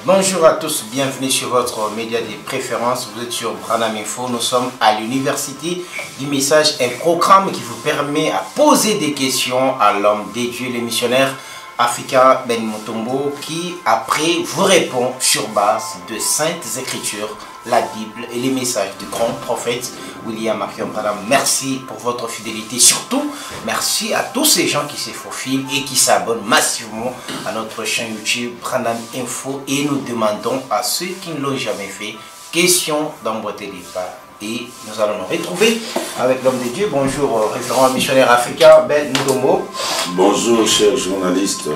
Bonjour à tous, bienvenue sur votre média de préférence. Vous êtes sur Branham Info. Nous sommes à l'Université du Message, un programme qui vous permet à poser des questions à l'homme des dieux, le missionnaire africain Ben Mutombo, qui après vous répond sur base de saintes écritures, la Bible et les messages du grand prophète William Marion Branham. Merci pour votre fidélité. Surtout, merci à tous ces gens qui se faufilent et qui s'abonnent massivement à notre chaîne YouTube Branham Info. Et nous demandons à ceux qui ne l'ont jamais fait, question d'emboîter les pas. Et nous allons nous retrouver avec l'homme de Dieu. Bonjour, référent missionnaire africain Ben Mutombo. Bonjour, chers journalistes.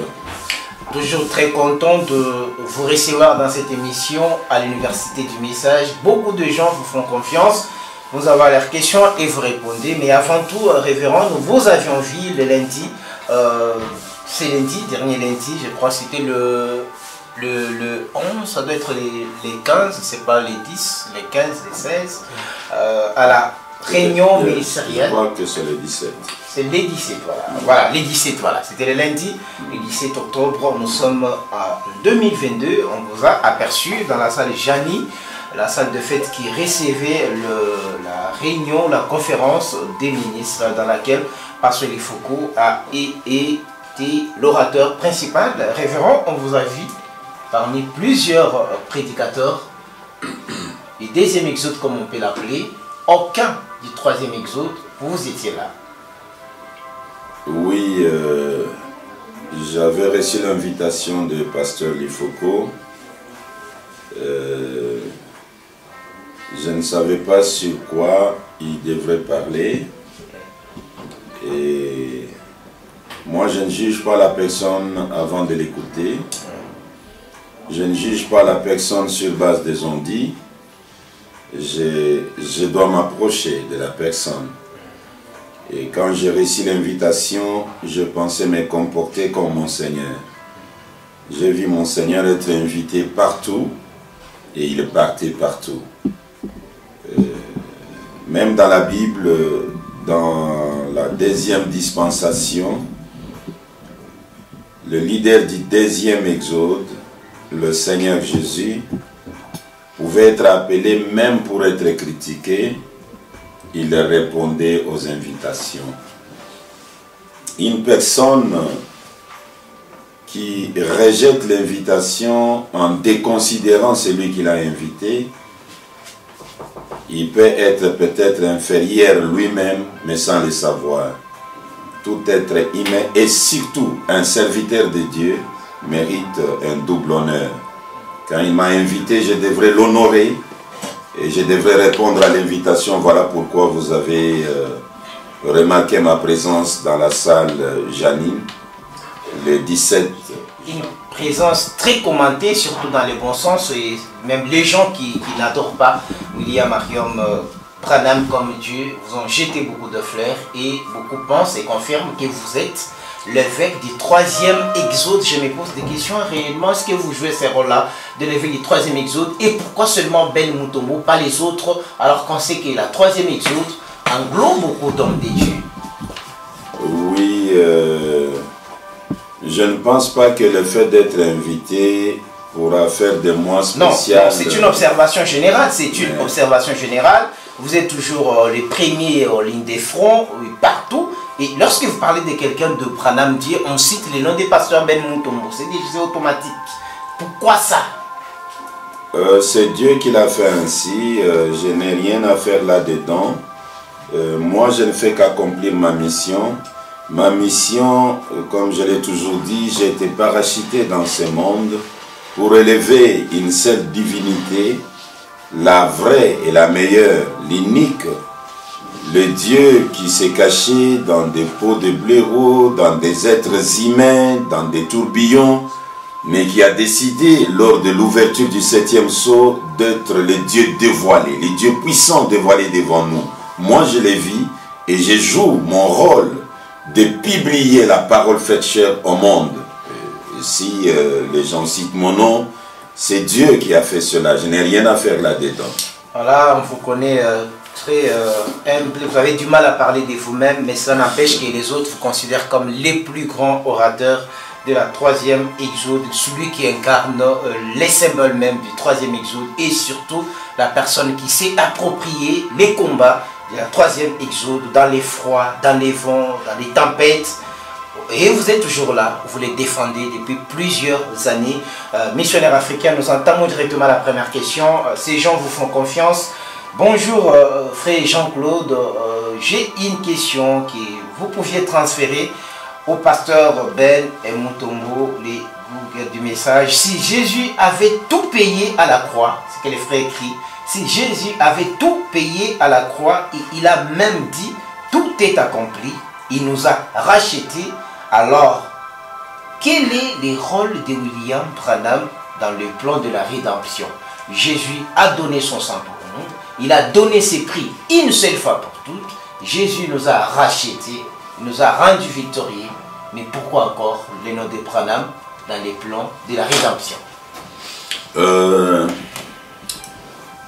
Toujours très content de vous recevoir dans cette émission à l'Université du Message. Beaucoup de gens vous font confiance. Vous avez leurs questions et vous répondez. Mais avant tout, révérend, nous vous avions vu le lundi. C'est lundi, dernier lundi, je crois que c'était le 11, ça doit être les 15, c'est pas les 10, les 15, les 16, à la réunion ministérielle. Je crois que c'est le 17. C'est les 17, voilà. Voilà, les 17, voilà. C'était le lundi, le 17 octobre. Nous sommes en 2022. On vous a aperçu dans la salle Jani, la salle de fête qui recevait la réunion, la conférence des ministres dans laquelle Pasteur Foucault a été l'orateur principal. Révérend, on vous a vu parmi plusieurs prédicateurs. Le deuxième exode, comme on peut l'appeler, aucun du troisième exode, vous étiez là. Oui, j'avais reçu l'invitation de Pasteur Foucault. Je ne savais pas sur quoi il devrait parler. Et moi, je ne juge pas la personne avant de l'écouter. Je ne juge pas la personne sur base des on-dit. Je dois m'approcher de la personne. Et quand j'ai reçu l'invitation, je pensais me comporter comme mon Seigneur. J'ai vu mon Seigneur être invité partout et il partait partout. Même dans la Bible, dans la deuxième dispensation, le leader du deuxième exode, le Seigneur Jésus, pouvait être appelé même pour être critiqué. Il répondait aux invitations. Une personne qui rejette l'invitation en déconsidérant celui qui l'a invité, il peut être peut-être inférieur lui-même, mais sans le savoir. Tout être humain et surtout un serviteur de Dieu mérite un double honneur. Quand il m'a invité, je devrais l'honorer. Et je devrais répondre à l'invitation. Voilà pourquoi vous avez remarqué ma présence dans la salle Janine, le 17. Une présence très commentée, surtout dans le bon sens. Et même les gens qui n'adorent pas William Marion Branham comme Dieu vous ont jeté beaucoup de fleurs. Et beaucoup pensent et confirment que vous êtes l'évêque du troisième exode. Je me pose des questions réellement. Est-ce que vous jouez ce rôle-là de l'évêque du troisième exode? Et pourquoi seulement Ben Mutombo, pas les autres, alors qu'on sait que la troisième exode englobe beaucoup d'hommes de Dieu? Oui, je ne pense pas que le fait d'être invité pourra faire de moi spécial. Non, c'est une observation générale. C'est une observation générale. Vous êtes toujours les premiers en ligne des fronts, partout. Et lorsque vous parlez de quelqu'un de Branham Dieu, on cite le nom des pasteurs Ben Mutombo. C'est automatique. Pourquoi ça? C'est Dieu qui l'a fait ainsi. Je n'ai rien à faire là-dedans. Moi, je ne fais qu'accomplir ma mission. Ma mission, comme je l'ai toujours dit, j'ai été parachuté dans ce monde pour élever une seule divinité, la vraie et la meilleure, l'unique. Le Dieu qui s'est caché dans des pots de blaireaux, dans des êtres humains, dans des tourbillons, mais qui a décidé, lors de l'ouverture du 7e sceau, d'être le Dieu dévoilé, le Dieu puissant dévoilé devant nous. Moi, je l'ai vu et je joue mon rôle de publier la parole faite chair au monde. Et si les gens citent mon nom, c'est Dieu qui a fait cela. Je n'ai rien à faire là-dedans. Voilà, on vous connaît très humble. Vous avez du mal à parler de vous-même, mais ça n'empêche que les autres vous considèrent comme les plus grands orateurs de la troisième exode, celui qui incarne les symboles même du troisième exode et surtout la personne qui s'est approprié les combats de la troisième exode dans les froids, dans les vents, dans les tempêtes. Et vous êtes toujours là, vous les défendez depuis plusieurs années. Missionnaire africain, nous entamons directement la première question. Ces gens vous font confiance. Bonjour frère Jean-Claude, j'ai une question que vous pouviez transférer au pasteur Ben et Mutombo, les Google du message. Si Jésus avait tout payé à la croix, c'est ce que les frères écrivent, si Jésus avait tout payé à la croix, et il a même dit, tout est accompli, il nous a rachetés, alors quel est le rôle de William Branham dans le plan de la rédemption? Jésus a donné son sang pour le monde, il a donné ses prix une seule fois pour toutes, Jésus nous a rachetés, il nous a rendus victorieux, mais pourquoi encore le nom de Branham dans les plans de la rédemption?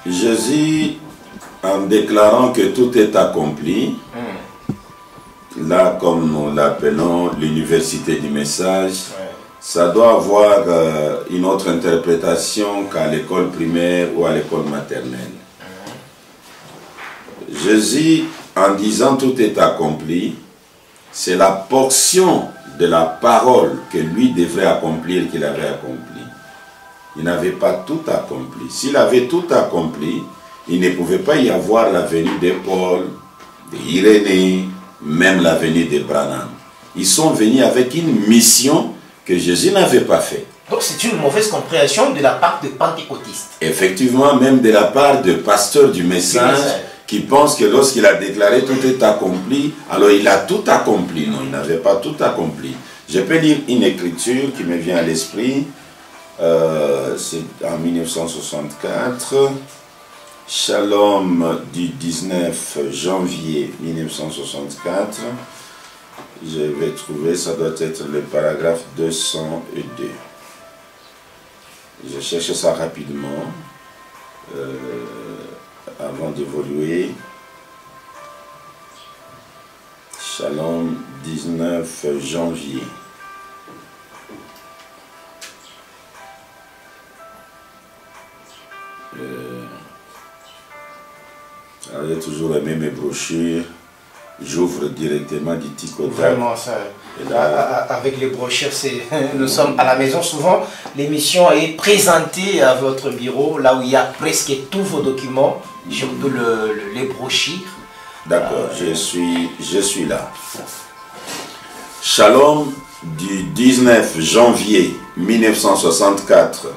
Jésus, en déclarant que tout est accompli, là comme nous l'appelons l'université du message, ça doit avoir une autre interprétation qu'à l'école primaire ou à l'école maternelle. Jésus, en disant tout est accompli, c'est la portion de la parole que lui devrait accomplir qu'il avait accompli. Il n'avait pas tout accompli. S'il avait tout accompli, il ne pouvait pas y avoir la venue de Paul, d'Irénée, même la venue de Branham. Ils sont venus avec une mission que Jésus n'avait pas faite. Donc c'est une mauvaise compréhension de la part des pentecôtistes. Effectivement, même de la part de pasteurs du message, qui pense que lorsqu'il a déclaré tout est accompli, alors il a tout accompli. Non, il n'avait pas tout accompli. Je peux lire une écriture qui me vient à l'esprit. C'est en 1964. Shalom du 19 janvier 1964. Je vais trouver, ça doit être le paragraphe 202. Je cherche ça rapidement. Avant d'évoluer. Shalom, 19 janvier. Alors, j'ai toujours aimé mes brochures. J'ouvre directement du tic-au-tac. Vraiment, ça. Là, avec les brochures, nous sommes à la maison souvent. L'émission est présentée à votre bureau, là où il y a presque tous vos documents, surtout les brochures. D'accord, je suis là. Shalom du 19 janvier 1964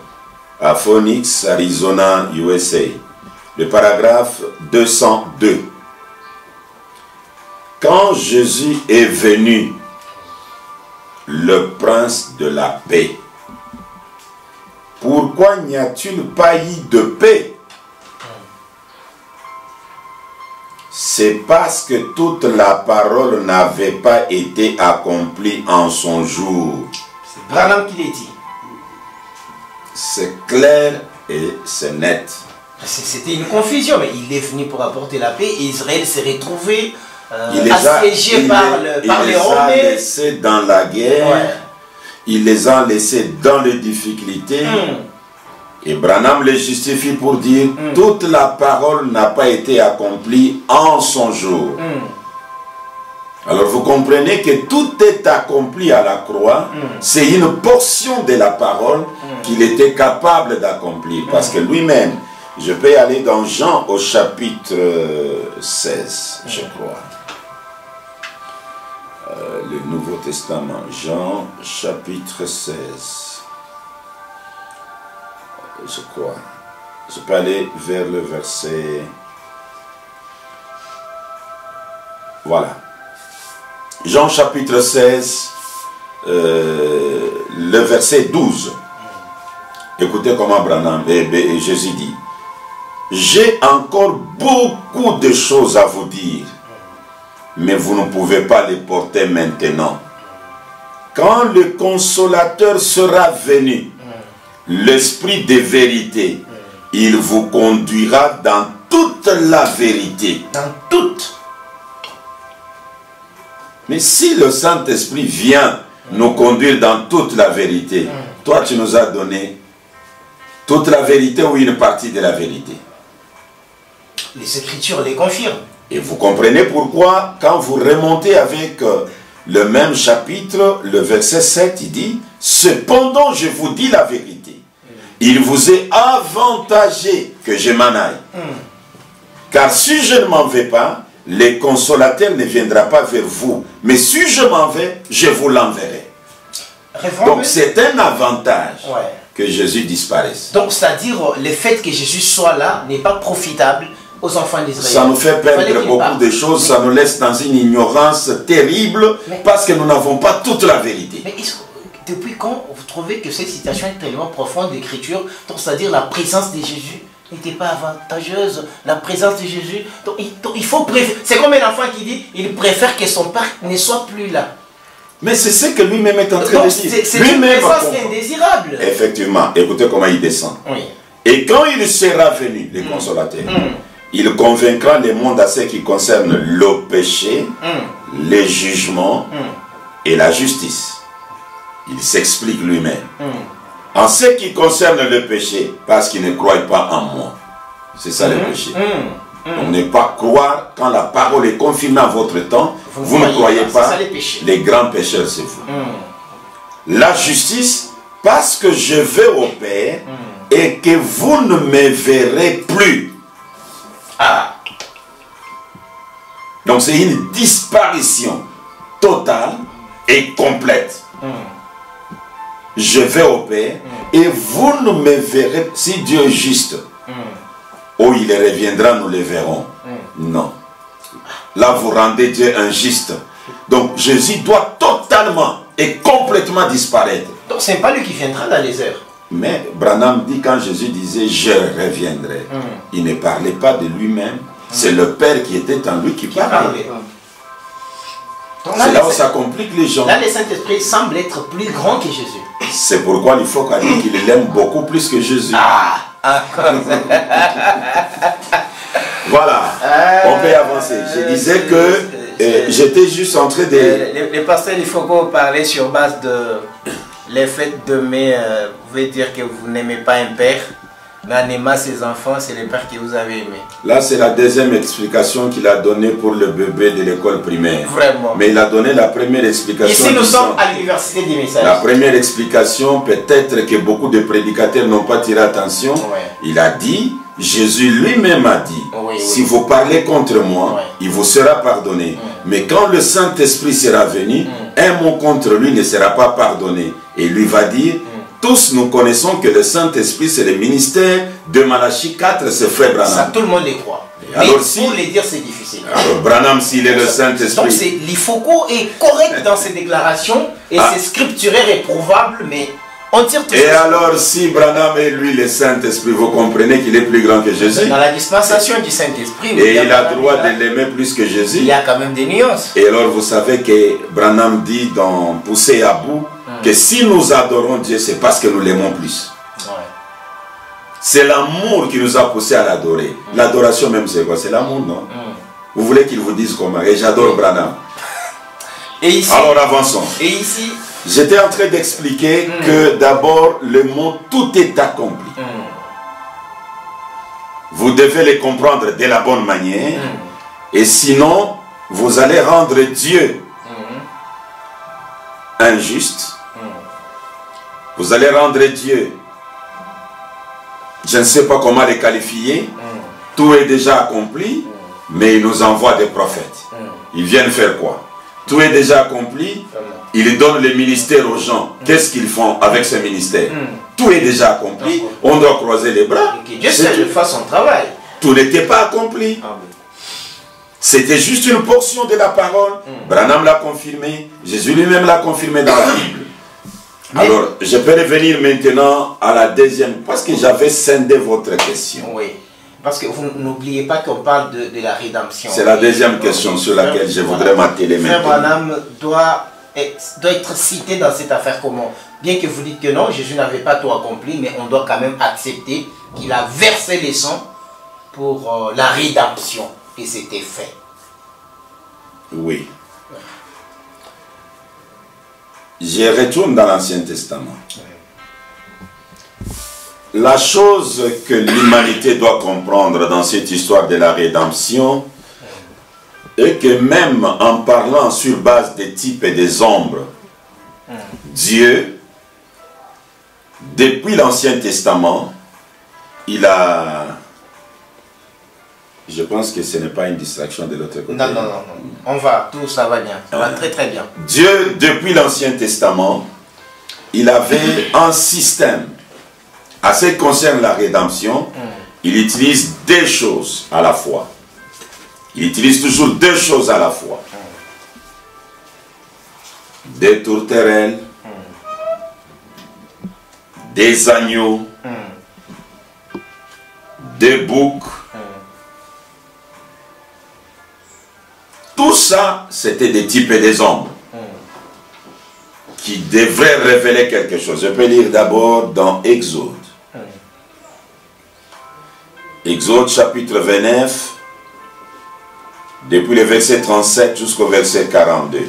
à Phoenix, Arizona, USA. Le paragraphe 202. Quand Jésus est venu, le prince de la paix, pourquoi n'y a-t-il pas eu de paix? C'est parce que toute la parole n'avait pas été accomplie en son jour. C'est Branham qui l'a dit. C'est clair et c'est net. C'était une confusion, mais il est venu pour apporter la paix et Israël s'est retrouvé assiégé par les Romains. Il les a laissés dans la guerre, il les a laissés dans les difficultés. Et Branham les justifie pour dire toute la parole n'a pas été accomplie en son jour. Alors vous comprenez que tout est accompli à la croix. C'est une portion de la parole qu'il était capable d'accomplir. Parce que lui-même, je peux aller dans Jean au chapitre 16, je crois. Le Nouveau Testament, Jean chapitre 16. Je crois. Je peux aller vers le verset. Voilà. Jean chapitre 16, le verset 12. Écoutez comment Branham et Jésus dit. J'ai encore beaucoup de choses à vous dire, mais vous ne pouvez pas les porter maintenant. Quand le consolateur sera venu, l'esprit de vérité, il vous conduira dans toute la vérité. Dans toute. Mais si le Saint-Esprit vient nous conduire dans toute la vérité. Toi, tu nous as donné toute la vérité ou une partie de la vérité. Les Écritures les confirment. Et vous comprenez pourquoi, quand vous remontez avec le même chapitre, le verset 7, il dit « Cependant, je vous dis la vérité. Il vous est avantagé que je m'en aille. Car si je ne m'en vais pas, le consolateur ne viendra pas vers vous. Mais si je m'en vais, je vous l'enverrai. » Donc c'est un avantage que Jésus disparaisse. Donc c'est-à-dire le fait que Jésus soit là n'est pas profitable aux enfants d'Israël. Ça nous fait perdre beaucoup de choses, ça nous laisse dans une ignorance terrible parce que nous n'avons pas toute la vérité. Mais depuis quand vous trouvez que cette citation est tellement profonde d'écriture, c'est-à-dire la présence de Jésus n'était pas avantageuse, la présence de Jésus, donc il faut préférer, c'est comme un enfant qui dit, il préfère que son père ne soit plus là. Mais c'est ce que lui-même est en train de dire. C'est une présence indésirable. Effectivement, écoutez comment il descend. Oui. Et quand il sera venu, le consolateur, il convaincra le monde à ce qui concerne le péché, les jugements et la justice. Il s'explique lui-même. En ce qui concerne le péché, parce qu'il ne croit pas en moi. C'est ça le péché. On ne pas croire quand la parole est confirmée à votre temps. Vous ne croyez pas. Les grands pécheurs, c'est vous. La justice, parce que je vais au Père et que vous ne me verrez plus. Donc c'est une disparition totale et complète. Je vais au Père et vous ne me verrez. Si Dieu est juste, oh, il reviendra, nous le verrons. Non. Là, vous rendez Dieu injuste. Donc, Jésus doit totalement et complètement disparaître. Donc, ce n'est pas lui qui viendra dans les airs. Mais Branham dit, quand Jésus disait « je reviendrai », il ne parlait pas de lui-même. C'est le Père qui était en lui qui parlait. C'est là où ça complique les gens. Là, le Saint-Esprit semble être plus grand que Jésus. C'est pourquoi il faut qu'on dise qu'il l'aime beaucoup plus que Jésus. Voilà, on peut avancer. Je disais que j'étais juste en train de... Le pasteur, il faut qu'on parle sur base de l'effet d'aimer. Vous pouvez dire que vous n'aimez pas un père, mais en aimant ses enfants, c'est le père que vous avez aimé. Là, c'est la deuxième explication qu'il a donnée pour le bébé de l'école primaire. Vraiment. Mais il a donné la première explication. Ici, nous sommes à l'université du message. La première explication, peut-être que beaucoup de prédicateurs n'ont pas tiré attention. Il a dit... Jésus lui-même a dit, si vous parlez contre moi, il vous sera pardonné. Mais quand le Saint-Esprit sera venu, un mot contre lui ne sera pas pardonné. Et lui va dire, tous nous connaissons que le Saint-Esprit c'est le ministère de Malachie 4, c'est frère Branham. Ça, tout le monde le croit. Mais alors, pour les dire, c'est difficile. Alors Branham, s'il est le Saint-Esprit... Donc l'Ifoko est correct dans ses déclarations, et c'est scripturaire et prouvable, mais... On tire tout. Et alors, si Branham est lui le Saint-Esprit, vous comprenez qu'il est plus grand que Jésus? Dans la dispensation du Saint-Esprit, et il a le droit de l'aimer plus que Jésus. Il y a quand même des nuances. Et alors, vous savez que Branham dit dans Poussé à bout que si nous adorons Dieu, c'est parce que nous l'aimons plus. C'est l'amour qui nous a poussé à l'adorer. L'adoration même, c'est quoi? C'est l'amour, non? Vous voulez qu'il vous dise comment? Et j'adore Branham. Et ici, alors, avançons. Et ici... J'étais en train d'expliquer que d'abord, le mot « tout est accompli ». Vous devez le comprendre de la bonne manière. Et sinon, vous allez rendre Dieu injuste. Vous allez rendre Dieu, je ne sais pas comment le qualifier. Tout est déjà accompli, mais il nous envoie des prophètes. Ils viennent faire quoi? Tout est déjà accompli. Il donne le ministère aux gens. Qu'est-ce qu'ils font avec ce ministère? Tout est déjà accompli. On doit croiser les bras. Que Dieu seul fasse son travail. Tout n'était pas accompli. C'était juste une portion de la parole. Branham l'a confirmé. Jésus lui-même l'a confirmé dans la Bible. Alors, je peux revenir maintenant à la deuxième, parce que j'avais scindé votre question. Oui. Parce que vous n'oubliez pas qu'on parle de la rédemption. C'est la deuxième question sur laquelle je voudrais m'atteler maintenant. Frère Branham doit être cité dans cette affaire comment? Bien que vous dites que non, Jésus n'avait pas tout accompli, mais on doit quand même accepter qu'il a versé les sangs pour la rédemption. Et c'était fait. Oui. je retourne dans l'Ancien Testament. La chose que l'humanité doit comprendre dans cette histoire de la rédemption est que même en parlant sur base des types et des ombres, Dieu, depuis l'Ancien Testament, il a... Je pense que ce n'est pas une distraction de l'autre côté. Non, non, non, non. On va, tout ça va bien. Ça va très très bien. Dieu, depuis l'Ancien Testament, il avait un système. À ce qui concerne la rédemption, il utilise deux choses à la fois. Il utilise toujours deux choses à la fois. Des tourterelles, des agneaux, des boucs. Tout ça, c'était des types et des ombres qui devraient révéler quelque chose. Je peux lire d'abord dans Exode. Exode chapitre 29, depuis le verset 37 jusqu'au verset 42.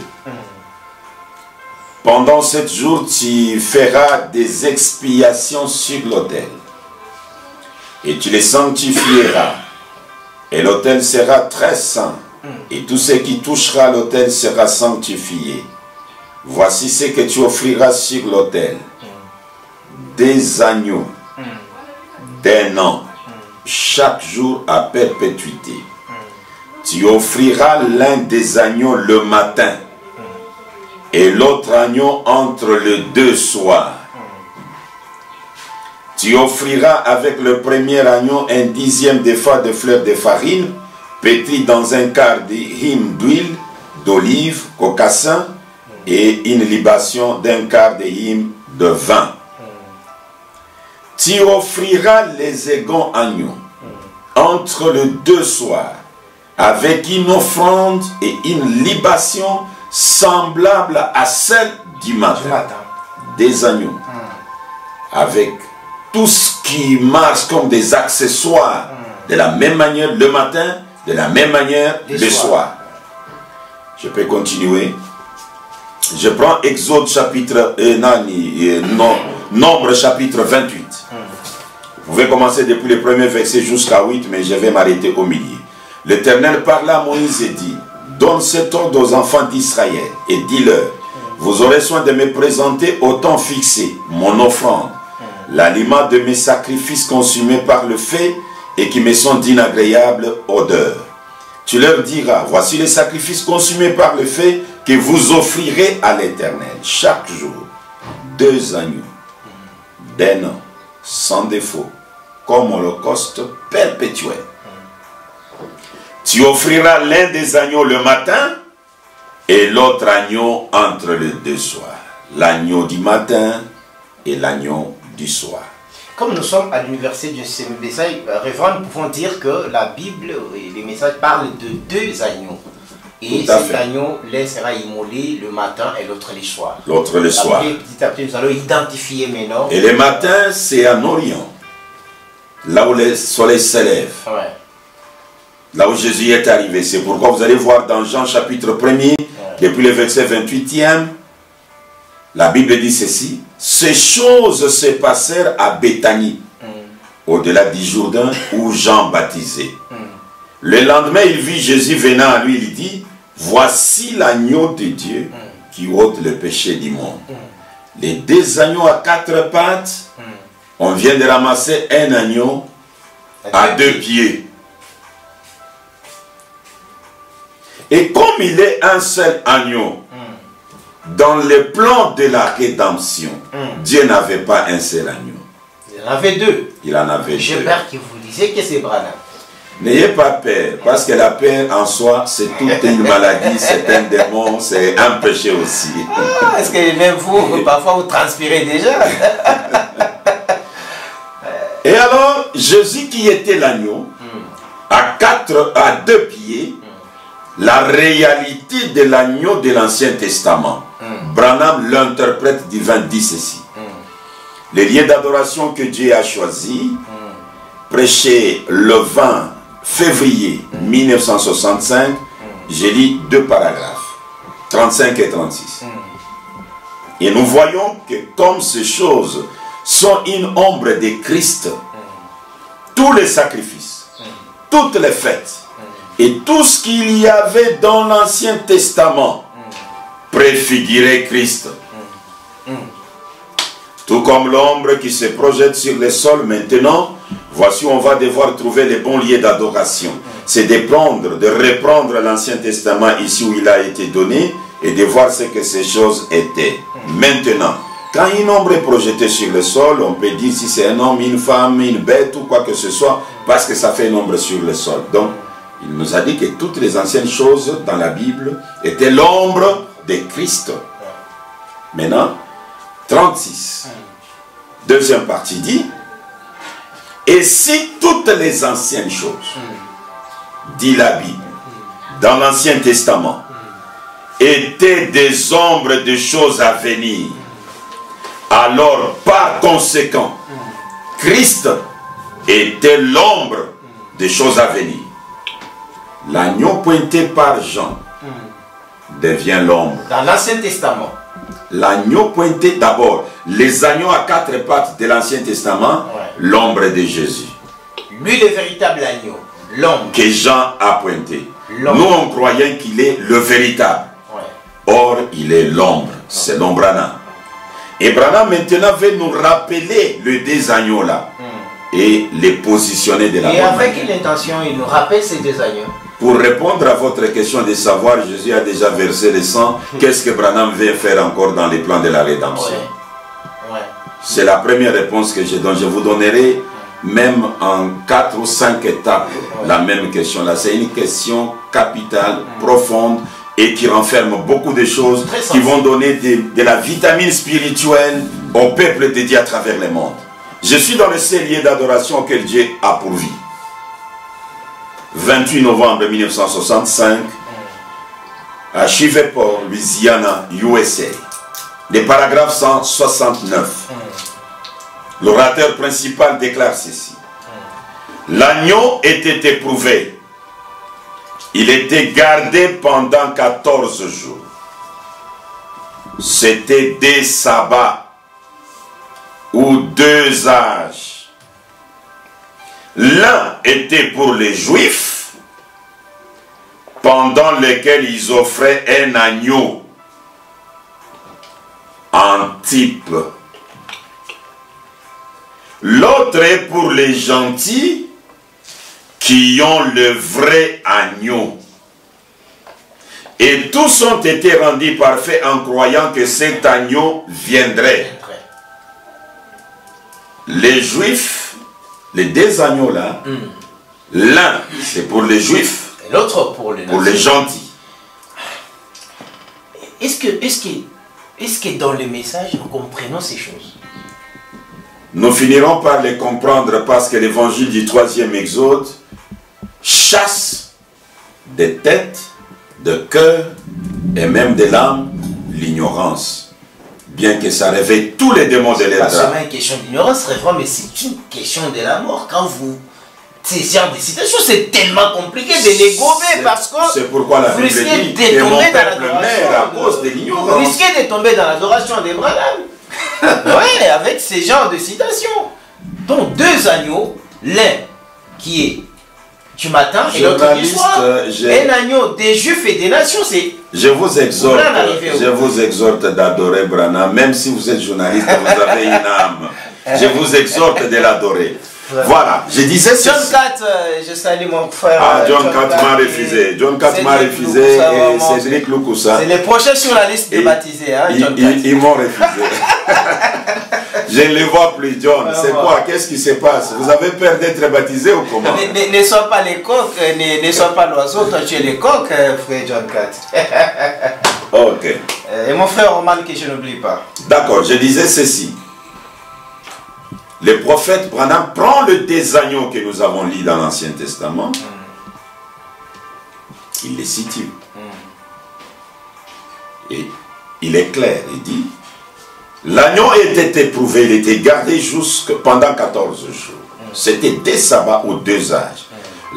Pendant 7 jours, tu feras des expiations sur l'autel. Et tu les sanctifieras. Et l'autel sera très saint. Et tout ce qui touchera l'autel sera sanctifié. Voici ce que tu offriras sur l'autel. Des agneaux d'un an, chaque jour à perpétuité. Tu offriras l'un des agneaux le matin et l'autre agneau entre les deux soirs. Tu offriras avec le premier agneau un dixième d'épha de fleurs de farine pétrie dans un quart de hin d'huile d'olive cocassin et une libation d'un quart de hin de vin. Tu offriras les égons agneaux entre les deux soirs avec une offrande et une libation semblable à celle du matin. Des agneaux avec tout ce qui marche comme des accessoires de la même manière le matin, de la même manière le soir. Je peux continuer. Je prends Exode chapitre Nombre chapitre 28. Vous pouvez commencer depuis le premier verset jusqu'à 8, mais je vais m'arrêter au milieu. L'Éternel parla à Moïse et dit: donne cet ordre aux enfants d'Israël et dis-leur: vous aurez soin de me présenter au temps fixé mon offrande, l'aliment de mes sacrifices consumés par le feu et qui me sont d'inagréable odeur. Tu leur diras: voici les sacrifices consumés par le feu que vous offrirez à l'Éternel chaque jour. 2 agneaux d'un an, sans défaut, comme holocauste perpétuel. Tu offriras l'un des agneaux le matin et l'autre agneau entre les deux soirs. L'agneau du matin et l'agneau du soir. Comme nous sommes à l'université du message, révérend, nous pouvons dire que la Bible et les messages parlent de 2 agneaux. Et cet agneau, l'un sera immolé le matin et l'autre le soir. L'autre le soir. Après, petit à petit, nous allons identifier maintenant. Et le matin, c'est en Orient, là où le soleil s'élève. Ouais. Là où Jésus est arrivé. C'est pourquoi vous allez voir dans Jean chapitre 1er, depuis le verset 28e, la Bible dit ceci: ces choses se passèrent à Béthanie, au-delà du Jourdain, où Jean baptisait. Le lendemain, il vit Jésus venant à lui, il dit: voici l'agneau de Dieu qui ôte le péché du monde. Les 2 agneaux à 4 pattes, on vient de ramasser un agneau à 2 pieds. Et comme il est un seul agneau, dans le plan de la rédemption, Dieu n'avait pas un seul agneau. Il en avait 2. Il en avait 2. J'espère que vous disiez que c'est Branham. N'ayez pas peur, parce que la peur en soi, c'est toute une maladie, c'est un démon, c'est un péché aussi. Ah, est-ce que même vous, parfois vous transpirez déjà? Et alors, Jésus qui était l'agneau, à 2 pieds, la réalité de l'agneau de l'Ancien Testament. Branham, l'interprète divin, dit ceci: les lieux d'adoration que Dieu a choisis, prêché le 20 février 1965, j'ai lu 2 paragraphes, 35 et 36. Et nous voyons que comme ces choses sont une ombre de Christ, tous les sacrifices, toutes les fêtes, et tout ce qu'il y avait dans l'Ancien Testament préfigurait Christ. Tout comme l'ombre qui se projette sur le sol maintenant, voici on va devoir trouver les bons lieux d'adoration. C'est de reprendre l'Ancien Testament ici où il a été donné et de voir ce que ces choses étaient. Maintenant, quand une ombre est projetée sur le sol, on peut dire si c'est un homme, une femme, une bête ou quoi que ce soit, parce que ça fait une ombre sur le sol. Donc, il nous a dit que toutes les anciennes choses dans la Bible étaient l'ombre de Christ. Maintenant, 36. Deuxième partie dit, et si toutes les anciennes choses, dit la Bible, dans l'Ancien Testament, étaient des ombres de choses à venir, alors par conséquent, Christ était l'ombre des choses à venir. L'agneau pointé par Jean devient l'ombre. Dans l'Ancien Testament. L'agneau pointé d'abord, les agneaux à quatre pattes de l'Ancien Testament, l'ombre de Jésus. Lui le véritable agneau, l'ombre. Que Jean a pointé. Nous on croyait qu'il est le véritable. Or, il est l'ombre. C'est l'ombre Branham. Et Branham maintenant veut nous rappeler les deux agneaux là. Et les positionner de la bonne manière. Et avec quelle intention il nous rappelle ces deux agneaux? Pour répondre à votre question de savoir, Jésus a déjà versé le sang, qu'est-ce que Branham veut faire encore dans les plans de la rédemption? C'est la première réponse que je donne. Je vous donnerai même en 4 ou 5 étapes la même question là. C'est une question capitale, profonde et qui renferme beaucoup de choses qui vont donner de la vitamine spirituelle au peuple de Dieu à travers le monde. Je suis dans le seul lieu d'adoration que Dieu a pourvu. 28 novembre 1965, à Shreveport, Louisiana, USA. Le paragraphe 169. L'orateur principal déclare ceci. L'agneau était éprouvé. Il était gardé pendant 14 jours. C'était des sabbats ou 2 âges. L'un était pour les Juifs, pendant lesquels ils offraient un agneau en type. L'autre est pour les gentils qui ont le vrai agneau. Et tous ont été rendus parfaits en croyant que cet agneau viendrait. Les Juifs, les deux agneaux là, l'un c'est pour les Juifs, et l'autre pour les gentils. Est-ce que dans le message nous comprenons ces choses? Nous finirons par les comprendre parce que l'évangile du 3e Exode chasse des têtes, de cœur et même de l'âme l'ignorance. Bien que ça réveille tous les démons de l'être. C'est pas seulement une question d'ignorance, révérend, mais c'est une question de la mort. Quand vous... Ces genres de citations, c'est tellement compliqué de les gober parce que... C'est pourquoi la Bible dit que mon peuple meurt à cause de l'ignorance. Vous risquez de tomber dans l'adoration des Branham. Oui, avec ces genres de citations. Donc 2 agneaux, l'un qui est du matin et l'autre du soir. Un agneau des Juifs et des nations, c'est... Je vous exhorte d'adorer Branham, même si vous êtes journaliste, vous avez une âme. Je vous exhorte de l'adorer. Voilà, je disais John Catt, je salue mon frère. Ah, John Catt m'a refusé. John Catt m'a refusé et Cédric Loukoussa. C'est les prochains sur la liste de baptisés, hein, John Catt. Ils m'ont refusé. Je ne les vois plus, John. C'est quoi? Qu'est-ce qui se passe? Vous avez peur d'être baptisé ou comment? Ne sois pas les coqs, ne sois pas l'oiseau, toi tu es les coqs, frère John Catt. Ok. Et mon frère Roman que je n'oublie pas. D'accord, je disais ceci. Le prophète Branham prend le des agneaux que nous avons lus dans l'Ancien Testament. Il les situe. Et il est clair, il dit, l'agneau était éprouvé, il était gardé pendant 14 jours. C'était des sabbats ou 2 âges.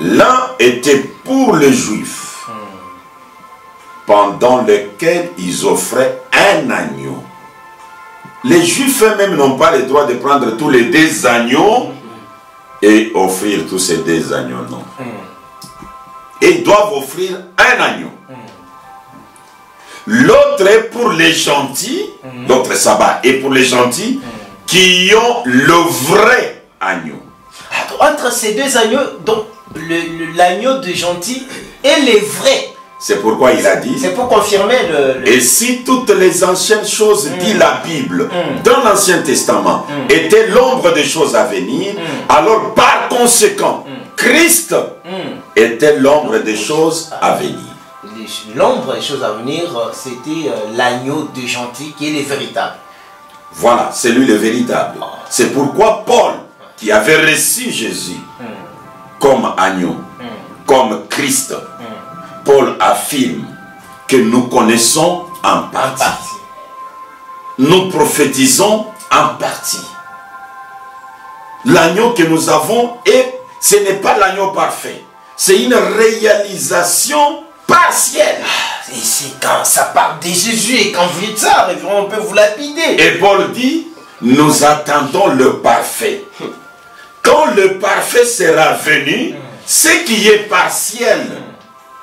L'un était pour les Juifs, pendant lequel ils offraient un agneau Les Juifs eux-mêmes n'ont pas le droit de prendre tous les 2 agneaux et offrir tous ces 2 agneaux, non. Et ils doivent offrir un agneau. L'autre est pour les gentils, l'autre sabbat est pour les gentils qui ont le vrai agneau. Entre ces 2 agneaux, donc l'agneau de gentil et les vrais. C'est pourquoi il a dit. C'est pour confirmer le... Et si toutes les anciennes choses, dit la Bible, dans l'Ancien Testament, étaient l'ombre des choses à venir, alors par conséquent, Christ était l'ombre des choses à venir. L'ombre des choses à venir, c'était l'agneau de gentil qui est le véritable. Voilà, c'est lui le véritable. C'est pourquoi Paul, qui avait reçu Jésus comme agneau, comme Christ, Paul affirme que nous connaissons en partie. Nous prophétisons en partie. L'agneau que nous avons, ce n'est pas l'agneau parfait. C'est une réalisation partielle. Et c'est quand ça parle de Jésus et quand vous dites ça, on peut vous lapider. Et Paul dit, nous attendons le parfait. Quand le parfait sera venu, ce qui est partiel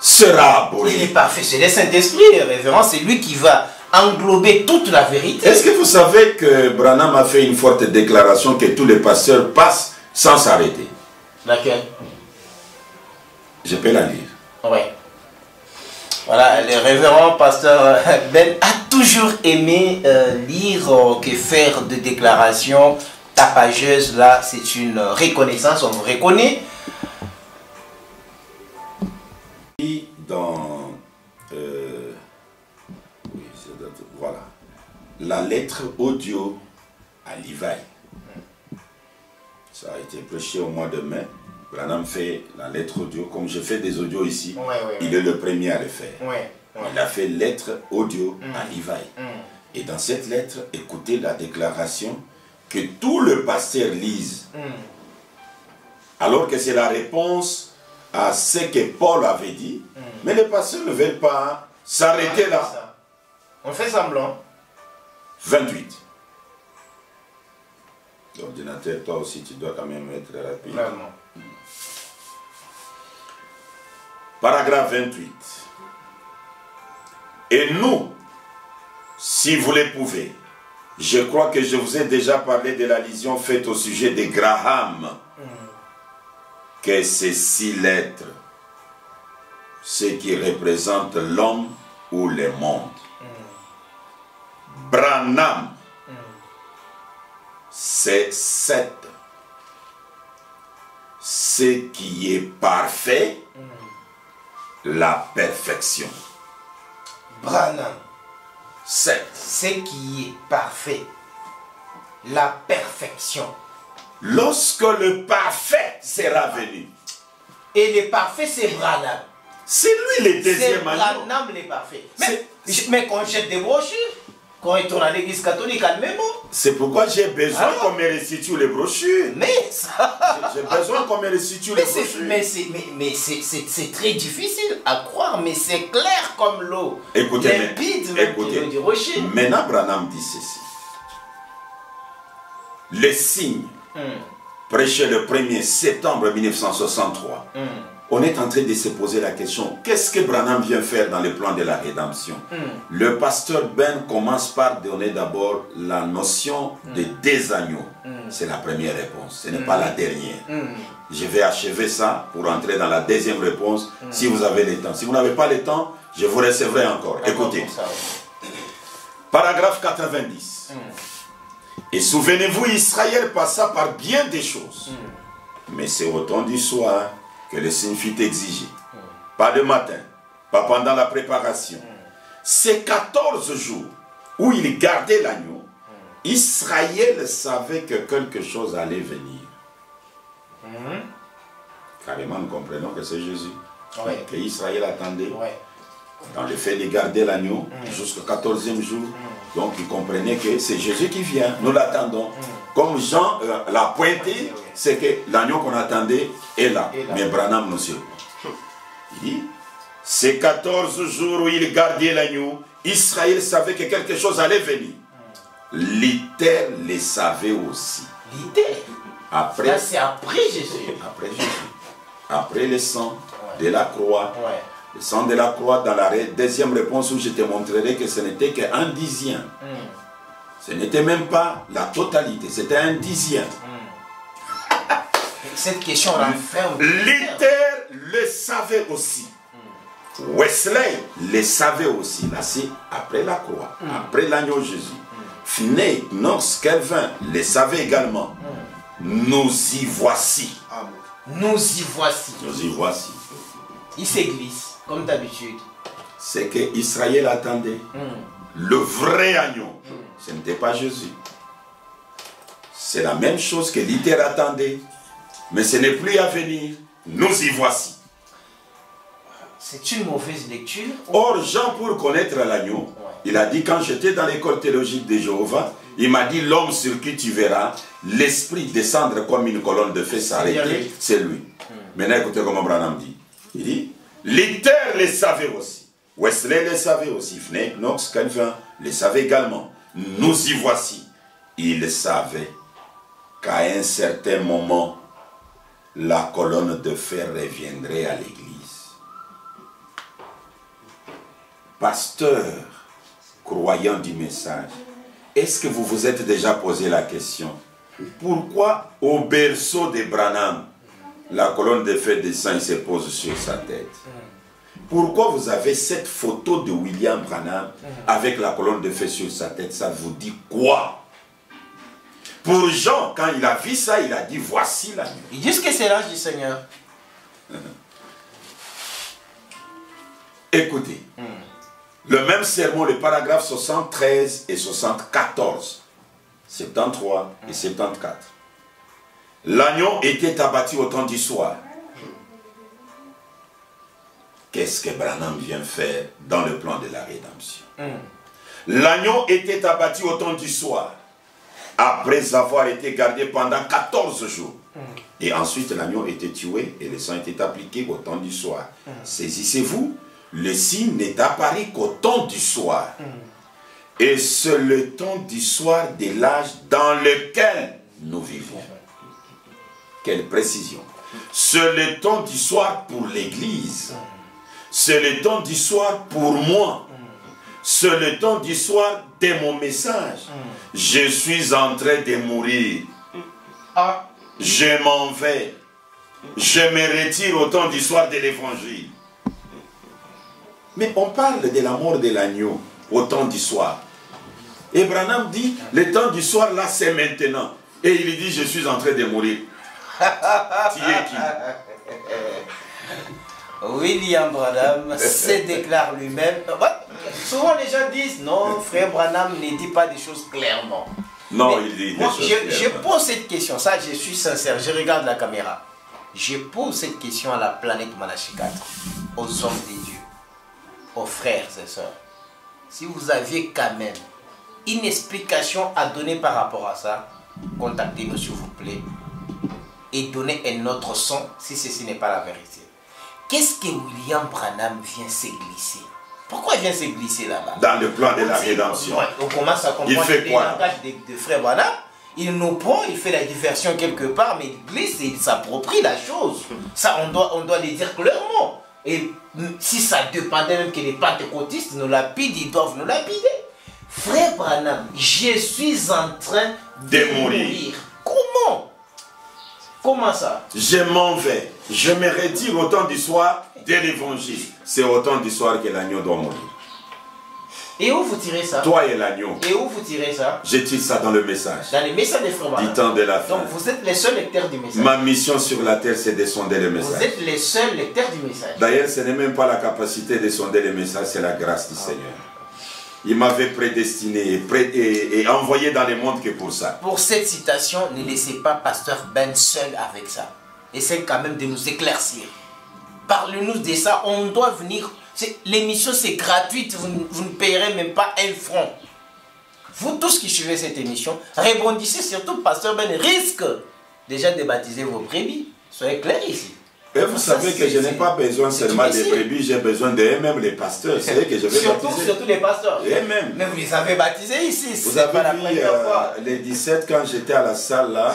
sera aboli. Il est parfait, c'est le Saint-Esprit, révérend, c'est lui qui va englober toute la vérité. Est-ce que vous savez que Branham a fait une forte déclaration que tous les pasteurs passent sans s'arrêter? Laquelle? Je peux la lire. Oui. Voilà, le révérend pasteur Ben a toujours aimé lire que faire de déclarations tapageuses. Là, c'est une reconnaissance, on vous reconnaît. Dans voilà, la lettre audio à Levi. Ça a été prêché au mois de mai. Branham fait la lettre audio, comme je fais des audios ici, il est le premier à le faire. Il a fait lettre audio à Levi. Et dans cette lettre, écoutez la déclaration que tout le pasteur lise. Alors que c'est la réponse à ce que Paul avait dit, mais les pasteurs ne veulent pas s'arrêter là. On fait semblant. 28. L'ordinateur, toi aussi, tu dois quand même être rapide. Vraiment. Paragraphe 28. Et nous, si vous le pouvez, je crois que je vous ai déjà parlé de l'allusion faite au sujet de Graham, que ces 6 lettres, ce qui représente l'homme ou le monde. Branham, c'est 7. Ce qui est parfait, la perfection. Branham, 7. ce qui est parfait, la perfection. Lorsque le parfait sera venu. Et le parfait, c'est Branham. C'est lui le deuxième agneau. C'est Branham le parfait. Mais quand jette des brochures, quand il tourne à l'église catholique, calmez-moi. C'est pourquoi j'ai besoin qu'on me restitue les brochures. Mais ça... J'ai besoin qu'on me restitue les brochures. Mais c'est très difficile à croire, mais c'est clair comme l'eau. Écoutez, limpide, écoutez. du rocher. Maintenant, Branham dit ceci. Les signes, prêché le 1er septembre 1963, on est en train de se poser la question, qu'est-ce que Branham vient faire dans le plan de la rédemption? Le pasteur Ben commence par donner d'abord la notion de 2 agneaux. C'est la première réponse, ce n'est pas la dernière. Je vais achever ça pour entrer dans la deuxième réponse si vous avez le temps. Si vous n'avez pas le temps, je vous recevrai encore. Écoutez. Paragraphe 90. Et souvenez-vous, Israël passa par bien des choses. Mais c'est au temps du soir que le signe fut exigé. Pas le matin, pas pendant la préparation. Ces 14 jours où il gardait l'agneau, Israël savait que quelque chose allait venir. Carrément, nous comprenons que c'est Jésus. Que Israël attendait. Dans le fait de garder l'agneau jusqu'au 14e jour. Donc il comprenait que c'est Jésus qui vient, nous l'attendons. Comme Jean l'a pointé, c'est que l'agneau qu'on attendait est là. Mais Branham nous surprend. Il dit, ces 14 jours où il gardait l'agneau, Israël savait que quelque chose allait venir. Luther les savait aussi. Luther. Après, Là, c'est après Jésus. Après Jésus. Après le sang de la croix. Ouais. Le sang de la croix dans la deuxième réponse où je te montrerai que ce n'était qu'un dixième. Ce n'était même pas la totalité, c'était un dixième. Cette question renferme. Luther le savait aussi. Wesley le savait aussi. Là, c'est après la croix, après l'agneau Jésus. Finney, Knox, Calvin le savait également. Nous y voici. Nous y voici. Nous y voici. Il se glisse, comme d'habitude. C'est que Israël attendait. Le vrai agneau. Ce n'était pas Jésus. C'est la même chose que Luther attendait. Mais ce n'est plus à venir. Nous y voici. C'est une mauvaise lecture. Or, Jean, pour connaître l'agneau, il a dit, quand j'étais dans l'école théologique de Jéhovah, il m'a dit, l'homme sur qui tu verras l'esprit descendre comme une colonne de feu s'arrêter, c'est lui. Maintenant, écoutez comment Branham dit. Il dit, Luther les savait aussi. Wesley les savait aussi. Finney, Knox, Calvin les savait également. Nous y voici. Il savait qu'à un certain moment, la colonne de fer reviendrait à l'église. Pasteur, croyant du message, est-ce que vous vous êtes déjà posé la question? Pourquoi au berceau de Branham, la colonne de fer descend et se pose sur sa tête? Pourquoi vous avez cette photo de William Branham avec la colonne de feu sur sa tête? Ça vous dit quoi? Pour Jean, quand il a vu ça, il a dit, voici l'agneau. Ils disent que c'est l'âge du Seigneur. Écoutez, le même sermon, le paragraphe 73 et 74, 73 et 74. L'agneau était abattu au temps du soir. Qu'est-ce que Branham vient faire dans le plan de la rédemption? L'agneau était abattu au temps du soir, après avoir été gardé pendant 14 jours. Et ensuite l'agneau était tué et le sang était appliqué au temps du soir. Saisissez-vous, le signe n'est apparu qu'au temps du soir. Et c'est le temps du soir de l'âge dans lequel nous vivons. Quelle précision. C'est le temps du soir pour l'Église. C'est le temps du soir pour moi. C'est le temps du soir de mon message. Je suis en train de mourir. Je m'en vais. Je me retire au temps du soir de l'évangile. Mais on parle de la mort de l'agneau au temps du soir. Et Branham dit, le temps du soir là c'est maintenant. Et il dit, je suis en train de mourir. Tu es qui? William Branham se déclare lui-même. Souvent les gens disent, non, frère Branham ne dit pas des choses clairement. Non, mais il dit moi, des choses je pose cette question, ça je suis sincère, je regarde la caméra. Je pose cette question à la planète Malachi 4, aux hommes des dieux, aux frères et sœurs. Si vous aviez quand même une explication à donner par rapport à ça, contactez-nous s'il vous plaît et donnez un autre son si ceci n'est pas la vérité. Qu'est-ce que William Branham vient se glisser? Pourquoi il vient se glisser là-bas? Dans le plan de la rédemption. On commence à comprendre le langage de frère Branham. Il nous prend, il fait la diversion quelque part, mais il glisse et il s'approprie la chose. Ça, on doit le dire clairement. Et si ça dépendait même que les pentecôtistes nous lapident, ils doivent nous lapider. Frère Branham, je suis en train de mourir. Comment? Comment ça? Je m'en vais. Je me retire au temps du soir de l'évangile. C'est au temps du soir que l'agneau doit mourir. Et où vous tirez ça? Toi et l'agneau. Et où vous tirez ça? Je tire ça dans le message. Dans le message des frères Branham. Du temps de la fin. Donc vous êtes les seuls lecteurs du message. Ma mission sur la terre, c'est de sonder le message. Vous êtes les seuls lecteurs du message. D'ailleurs, ce n'est même pas la capacité de sonder le message, c'est la grâce du Seigneur. Il m'avait prédestiné et envoyé dans le monde que pour ça. Pour cette citation, ne laissez pas Pasteur Ben seul avec ça. Essayez quand même de nous éclaircir. Parlez-nous de ça, on doit venir. L'émission c'est gratuite, vous ne payerez même pas un franc. Vous tous qui suivez cette émission, rebondissez surtout, Pasteur Ben risque déjà de baptiser vos brebis. Soyez clairs ici. Et vous savez que je n'ai pas besoin seulement des brebis, j'ai besoin d'eux-mêmes les pasteurs. C'est eux que je vais baptiser. Surtout les pasteurs. Eux-mêmes. Mais vous les avez baptisés ici. Vous avez vu les 17 quand j'étais à la salle là,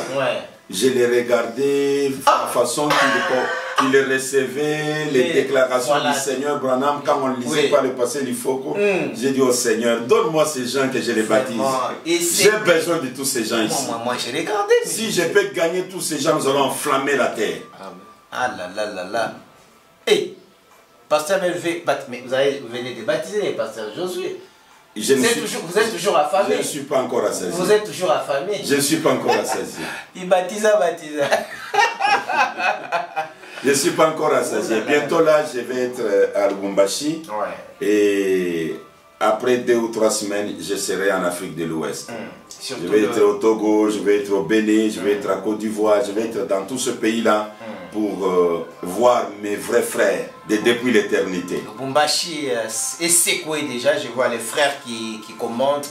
je les regardais, la façon qu'ils recevaient, les déclarations du Seigneur Branham, quand on lisait pas le passé du Foko. J'ai dit au Seigneur, donne-moi ces gens que je les baptise. J'ai besoin de tous ces gens ici. Moi j'ai regardé. Si je peux gagner tous ces gens, nous allons enflammer la terre. Ah là là là là. Hey, pasteur Melvé, mais vous venez de baptiser les pasteurs Josué. Vous êtes toujours affamé. Je ne suis pas encore assasié. Vous êtes toujours affamé. Je ne suis pas encore assasié. Il baptisa. Je ne suis pas encore assasié. Bientôt là, je vais être à Lubumbashi. Et après 2 ou 3 semaines, je serai en Afrique de l'Ouest. Je vais être au Togo, je vais être au Bénin, je vais être à Côte d'Ivoire, je vais être dans tout ce pays-là pour voir mes vrais frères depuis l'éternité. Lubumbashi est secoué déjà, je vois les frères qui commentent,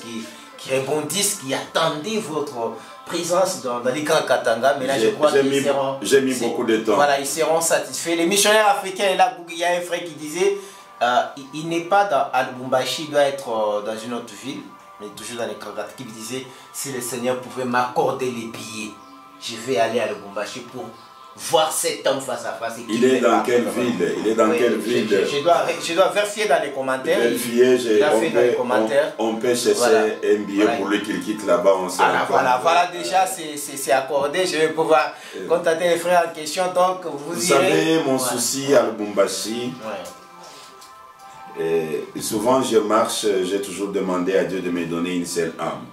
qui rebondissent, qui attendaient votre présence dans l'Ikran Katanga. Mais là, je crois qu'ils seront... J'ai mis beaucoup de temps. Voilà, ils seront satisfaits. Les missionnaires africains, et là, il y a un frère qui disait, il n'est pas à Lubumbashi, il doit être dans une autre ville. Mais toujours dans les Krakats, qui me disait, si le Seigneur pouvait m'accorder les billets, je vais aller à Lubumbashi pour voir cet homme face à face. Il est dans quelle ville? Il est dans quelle ville? Je dois vérifier dans les commentaires. On peut chercher un billet pour lui qu'il quitte là-bas. Voilà, déjà c'est accordé. Je vais pouvoir contacter les frères en question. Donc vous savez, mon souci à Lubumbashi. Et souvent je marche, j'ai toujours demandé à Dieu de me donner une seule âme.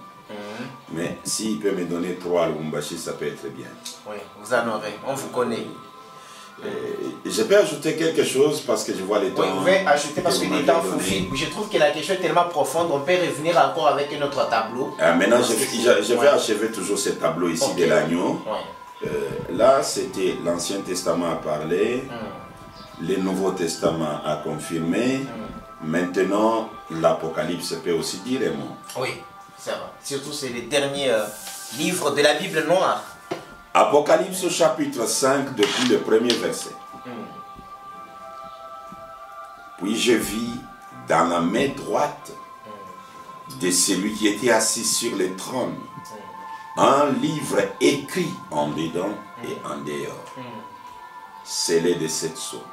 Mais s'il peut me donner 3 à Lubumbashi, ça peut être bien. Oui, vous en aurez, on vous connaît. Je peux ajouter quelque chose parce que je vois les temps. Oui, vous pouvez ajouter parce que les temps fouillent. Je trouve que la question est tellement profonde, on peut revenir encore avec un autre tableau. Maintenant, je vais achever toujours ce tableau ici de l'agneau. Là, c'était l'Ancien Testament à parler. Le Nouveau Testament a confirmé. Maintenant, l'Apocalypse peut aussi dire un mot. Oui, c'est vrai. Surtout, c'est les derniers livres de la Bible noire. Apocalypse chapitre 5, depuis le premier verset. Puis je vis dans la main droite de celui qui était assis sur le trône un livre écrit en dedans et en dehors, scellé de 7 sceaux.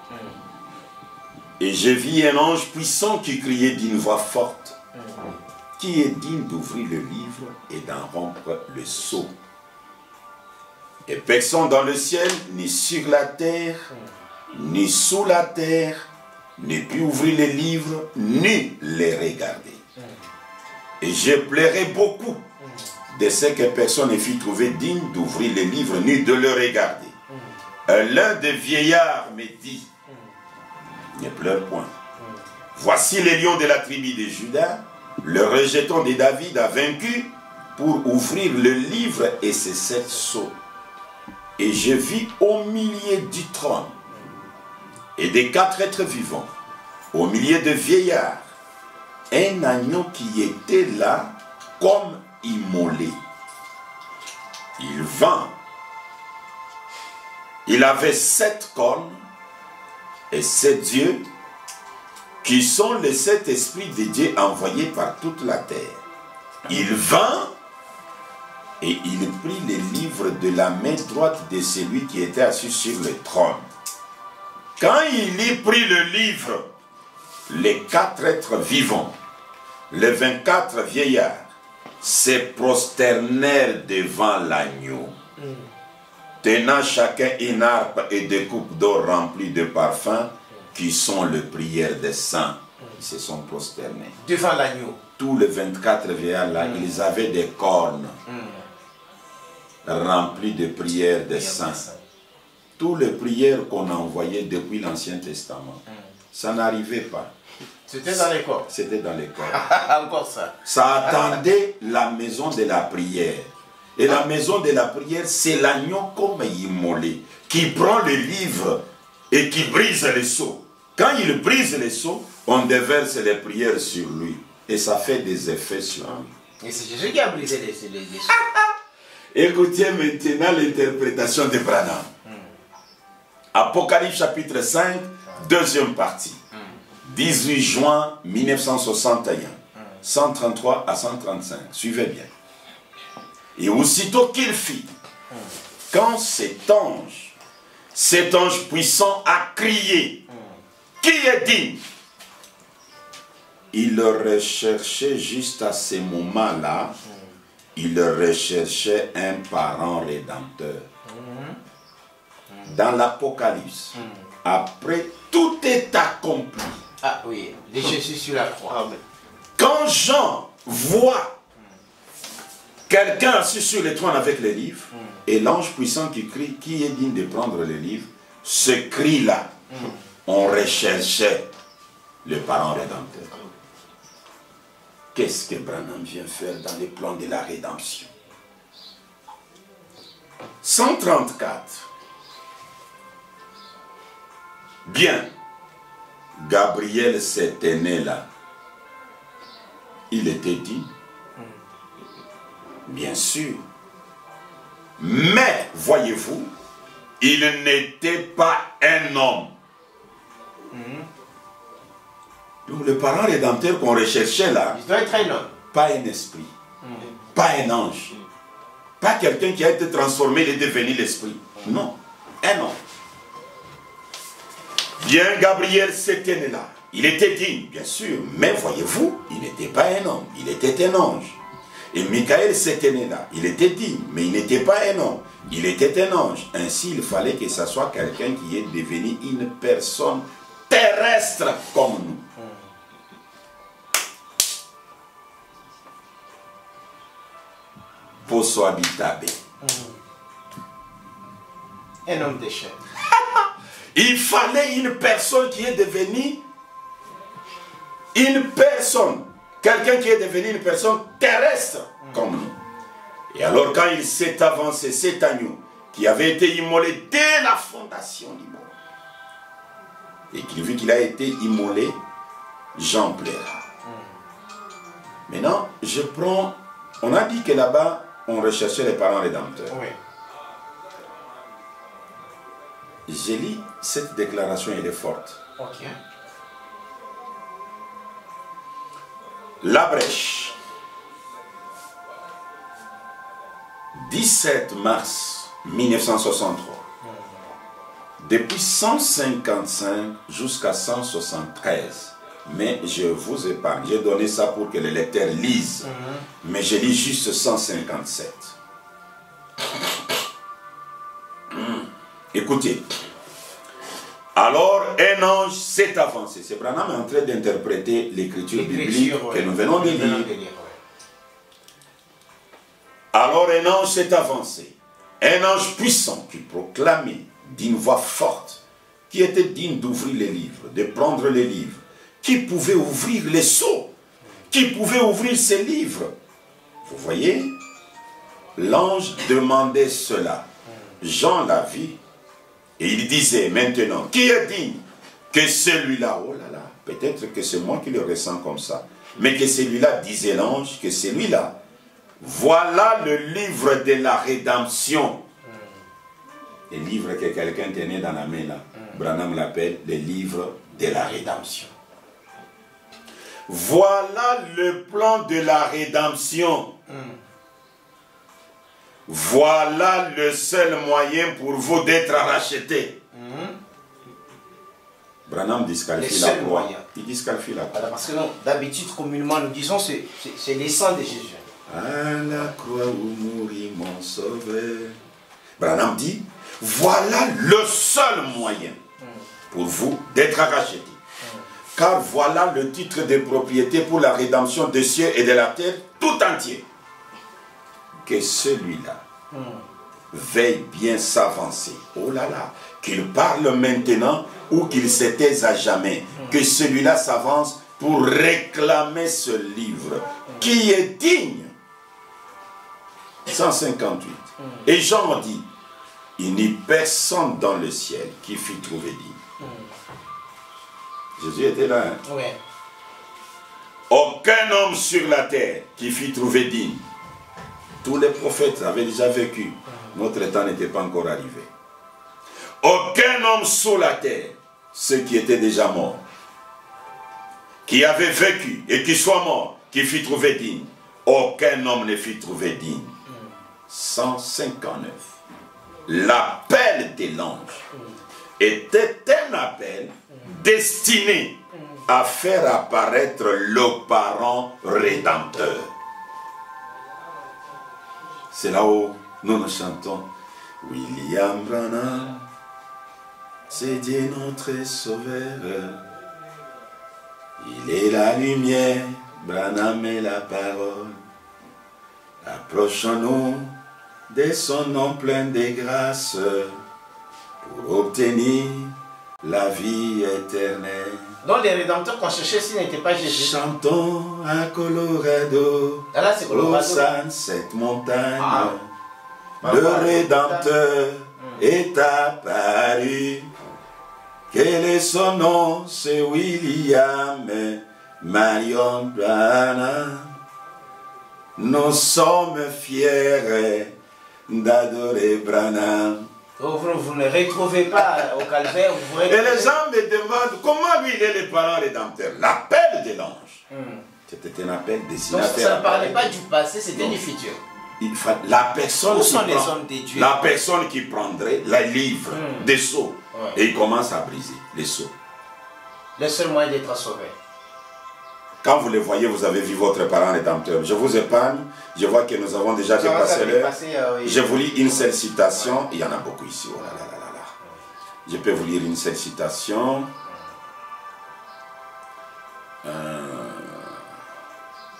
Et je vis un ange puissant qui criait d'une voix forte, qui est digne d'ouvrir le livre et d'en rompre le sceau. Et personne dans le ciel, ni sur la terre, ni sous la terre, ne put ouvrir les livres, ni les regarder. Et je pleurais beaucoup de ce que personne ne fut trouvé digne d'ouvrir les livres, ni de le regarder. L'un des vieillards me dit, ne pleure point. Voici les lions de la tribu de Juda, le rejeton de David a vaincu pour ouvrir le livre et ses 7 sceaux. Et je vis au milieu du trône et des 4 êtres vivants, au milieu de vieillards, un agneau qui était là comme immolé. Il vint. Il avait 7 cornes et 7 yeux, qui sont les 7 esprits de Dieu envoyés par toute la terre. Il vint et il prit les livres de la main droite de celui qui était assis sur le trône. Quand il y prit le livre, les 4 êtres vivants, les 24 vieillards, se prosternèrent devant l'agneau, tenant chacun une harpe et des coupes d'or remplies de parfums, qui sont les prières des saints. Ils se sont prosternés. Devant l'agneau. Tous les 24 vieillards là, ils avaient des cornes remplies de prières des saints. Toutes les prières qu'on a envoyées depuis l'Ancien Testament, ça n'arrivait pas. C'était dans les corps. C'était dans les corps. Encore ça. Ça attendait la maison de la prière. Et la maison de la prière, c'est l'agneau comme immolé, qui prend le livre et qui brise les sceaux. Quand il brise les sceaux, on déverse les prières sur lui. Et ça fait des effets sur lui. Et c'est Jésus qui a brisé les sceaux. Écoutez maintenant l'interprétation de Branham. Apocalypse chapitre 5, deuxième partie. 18 juin 1961. 133 à 135. Suivez bien. Et aussitôt qu'il fit, quand cet ange puissant a crié, qui est digne? Il recherchait juste à ces moments-là, il recherchait un parent rédempteur. Dans l'Apocalypse, après tout est accompli. Ah oui, de Jésus sur la croix. Amen. Quand Jean voit quelqu'un assis sur le trône avec les livres, et l'ange puissant qui crie, qui est digne de prendre les livres, ce cri-là, on recherchait le parent rédempteur. Qu'est-ce que Branham vient faire dans les plans de la rédemption? 134. Bien, Gabriel s'était né là. Il était dit, bien sûr. Mais, voyez-vous, il n'était pas un homme. Donc le parent rédempteur qu'on recherchait là, il doit être un homme. Pas un esprit, pas un ange, pas quelqu'un qui a été transformé et devenu l'esprit. Non, un homme. Bien, Gabriel s'était né là. Il était digne, bien sûr, mais voyez-vous, il n'était pas un homme, il était un ange. Et Michael s'était né là. Il était digne, mais il n'était pas un homme, il était un ange. Ainsi, il fallait que ce soit quelqu'un qui est devenu une personne terrestre comme nous. Posso habitare. Un homme de chair. Il fallait une personne qui est devenue une personne, quelqu'un qui est devenu une personne terrestre comme nous. Et alors quand il s'est avancé, cet agneau qui avait été immolé dès la fondation du monde, et qu'il vit qu'il a été immolé, Jean pleura. Maintenant, je prends, on a dit que là-bas, on recherchait les parents rédempteurs. Oui. J'ai lu cette déclaration, elle est forte. Ok. La Brèche, 17 mars 1963. Depuis 155 jusqu'à 173. Mais je vous épargne. J'ai donné ça pour que les lecteurs lisent. Mais je lis juste 157. Écoutez. Alors un ange s'est avancé. C'est Branham en train d'interpréter l'écriture biblique que nous venons de lire. Alors un ange s'est avancé. Un ange puissant qui proclamait d'une voix forte, qui était digne d'ouvrir les livres, de prendre les livres, qui pouvait ouvrir les sceaux, qui pouvait ouvrir ces livres. Vous voyez, l'ange demandait cela. Jean l'a vu. Et il disait maintenant, qui est digne? Que celui-là, oh là là, peut-être que c'est moi qui le ressens comme ça, mais que celui-là, disait l'ange, que celui-là, voilà le livre de la rédemption. Le livre que quelqu'un tenait dans la main là, Branham l'appelle le livre de la rédemption. Voilà le plan de la rédemption. Voilà le seul moyen pour vous d'être rachetés. Branham disqualifie la croix. Il disqualifie la croix. Parce que d'habitude, communément, nous disons c'est le sang de Jésus. À la croix où mourit mon sauveur. Branham dit, voilà le seul moyen pour vous d'être rachetés. Car voilà le titre de propriété pour la rédemption des cieux et de la terre tout entier. Que celui-là veille bien s'avancer. Oh là là, qu'il parle maintenant ou qu'il se taise à jamais. Que celui-là s'avance pour réclamer ce livre qui est digne. 158. Et Jean dit, il n'y a personne dans le ciel qui fut trouvé digne. Jésus était là. Hein? Oui. Aucun homme sur la terre qui fut trouvé digne. Tous les prophètes avaient déjà vécu. Notre temps n'était pas encore arrivé. Aucun homme sur la terre, ceux qui étaient déjà morts, qui avait vécu et qui soit mort, qui fut trouvé digne, aucun homme ne fut trouvé digne. 159. L'appel de l'ange était un appel destiné à faire apparaître le parent rédempteur. C'est là où nous chantons William Branham, c'est Dieu notre sauveur. Il est la lumière, Branham est la parole. Approchons-nous de son nom plein de grâce pour obtenir la vie éternelle. Donc les rédempteurs qu'on cherchait s'ils n'étaient pas Jésus. Chantons à Colorado, Là, c'est Colorado. au cette montagne. Le Rédempteur est apparu. Quel est son nom? C'est William Marion Branham. Nous sommes fiers d'adorer Branham. Vous ne retrouvez pas au calvaire. Et les gens me demandent comment lui il est le parent rédempteur. L'appel de l'ange. C'était un appel destiné à faire. Ça ne parlait pas du passé, c'était du futur. La personne Où sont les hommes de Dieu? La personne qui prendrait les livres des seaux et il commence à briser les seaux. Le seul moyen d'être sauvé. Quand vous les voyez, vous avez vu votre parent rédempteur. Je vous épargne. Je vois que nous avons déjà dépassé l'heure. Je vous lis une seule citation. Il y en a beaucoup ici. Oh là là là là là. Je peux vous lire une seule citation.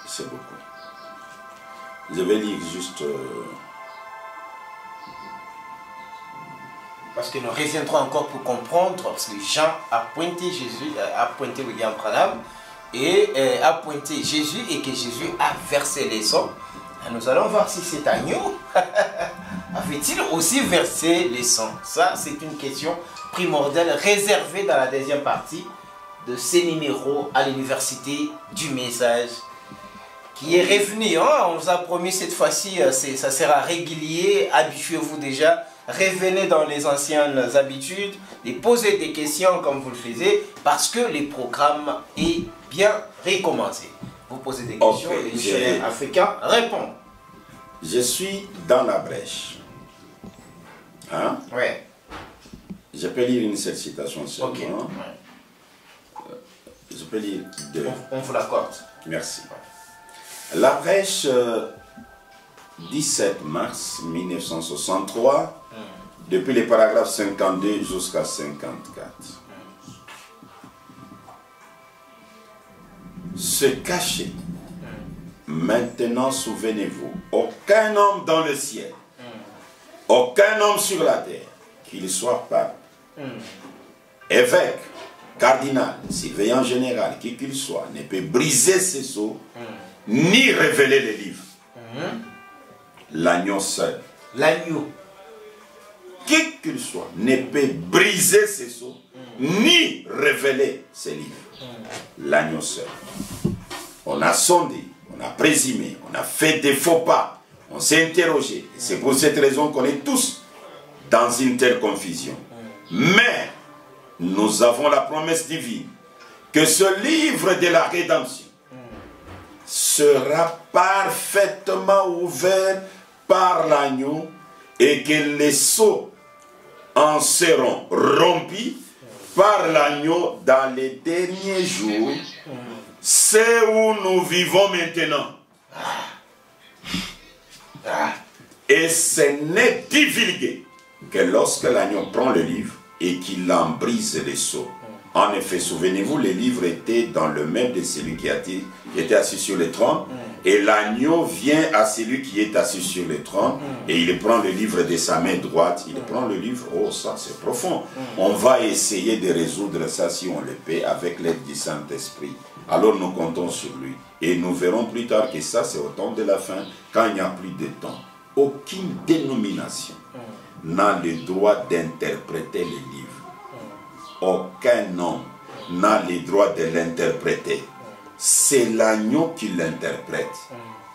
C'est beaucoup. Je vais lire juste... Parce que nous reviendrons encore pour comprendre, parce que Jean a pointé Jésus, a pointé William Branham, et a pointé Jésus, et que Jésus a versé les sangs. Nous allons voir si cet agneau avait-il aussi versé les sangs. Ça, c'est une question primordiale, réservée dans la deuxième partie de ces numéros à l'université du message, qui est revenu. On vous a promis cette fois-ci, ça sera régulier, habituez-vous déjà, revenez dans les anciennes habitudes, de poser des questions comme vous le faisiez, parce que le programme est bien recommencé. Vous posez des questions et les missionnaires africains répondent. Je suis dans la brèche. Hein? Ouais. Je peux lire une seule citation seulement. Okay. Je peux lire deux. On vous l'accorde. Merci. La brèche, 17 mars 1963, depuis les paragraphes 52 jusqu'à 54. Se cacher. Maintenant, souvenez-vous, aucun homme dans le ciel, aucun homme sur la terre, qu'il soit pape, évêque, cardinal, surveillant général, qui qu'il soit, ne peut briser ses sceaux, ni révéler les livres. L'agneau seul. L'agneau. Qui qu'il soit, ne peut briser ses sceaux, ni révéler ses livres. L'agneau seul. On a sondé, on a présumé, on a fait des faux pas, on s'est interrogé. C'est pour cette raison qu'on est tous dans une telle confusion. Mais nous avons la promesse divine que ce livre de la rédemption sera parfaitement ouvert par l'agneau et que les sceaux en seront rompus par l'agneau dans les derniers jours. C'est où nous vivons maintenant. Et ce n'est divulgué que lorsque l'agneau prend le livre et qu'il en brise les sceaux. En effet, souvenez-vous, les livres étaient dans le main de celui qui était assis sur le trône. Et l'agneau vient à celui qui est assis sur le trône et il prend le livre de sa main droite. Il prend le livre. Oh, ça c'est profond. On va essayer de résoudre ça si on le peut avec l'aide du Saint-Esprit. Alors nous comptons sur lui. Et nous verrons plus tard que ça c'est au temps de la fin, quand il n'y a plus de temps. Aucune dénomination n'a le droit d'interpréter les livres. Aucun homme n'a le droit de l'interpréter. C'est l'agneau qui l'interprète.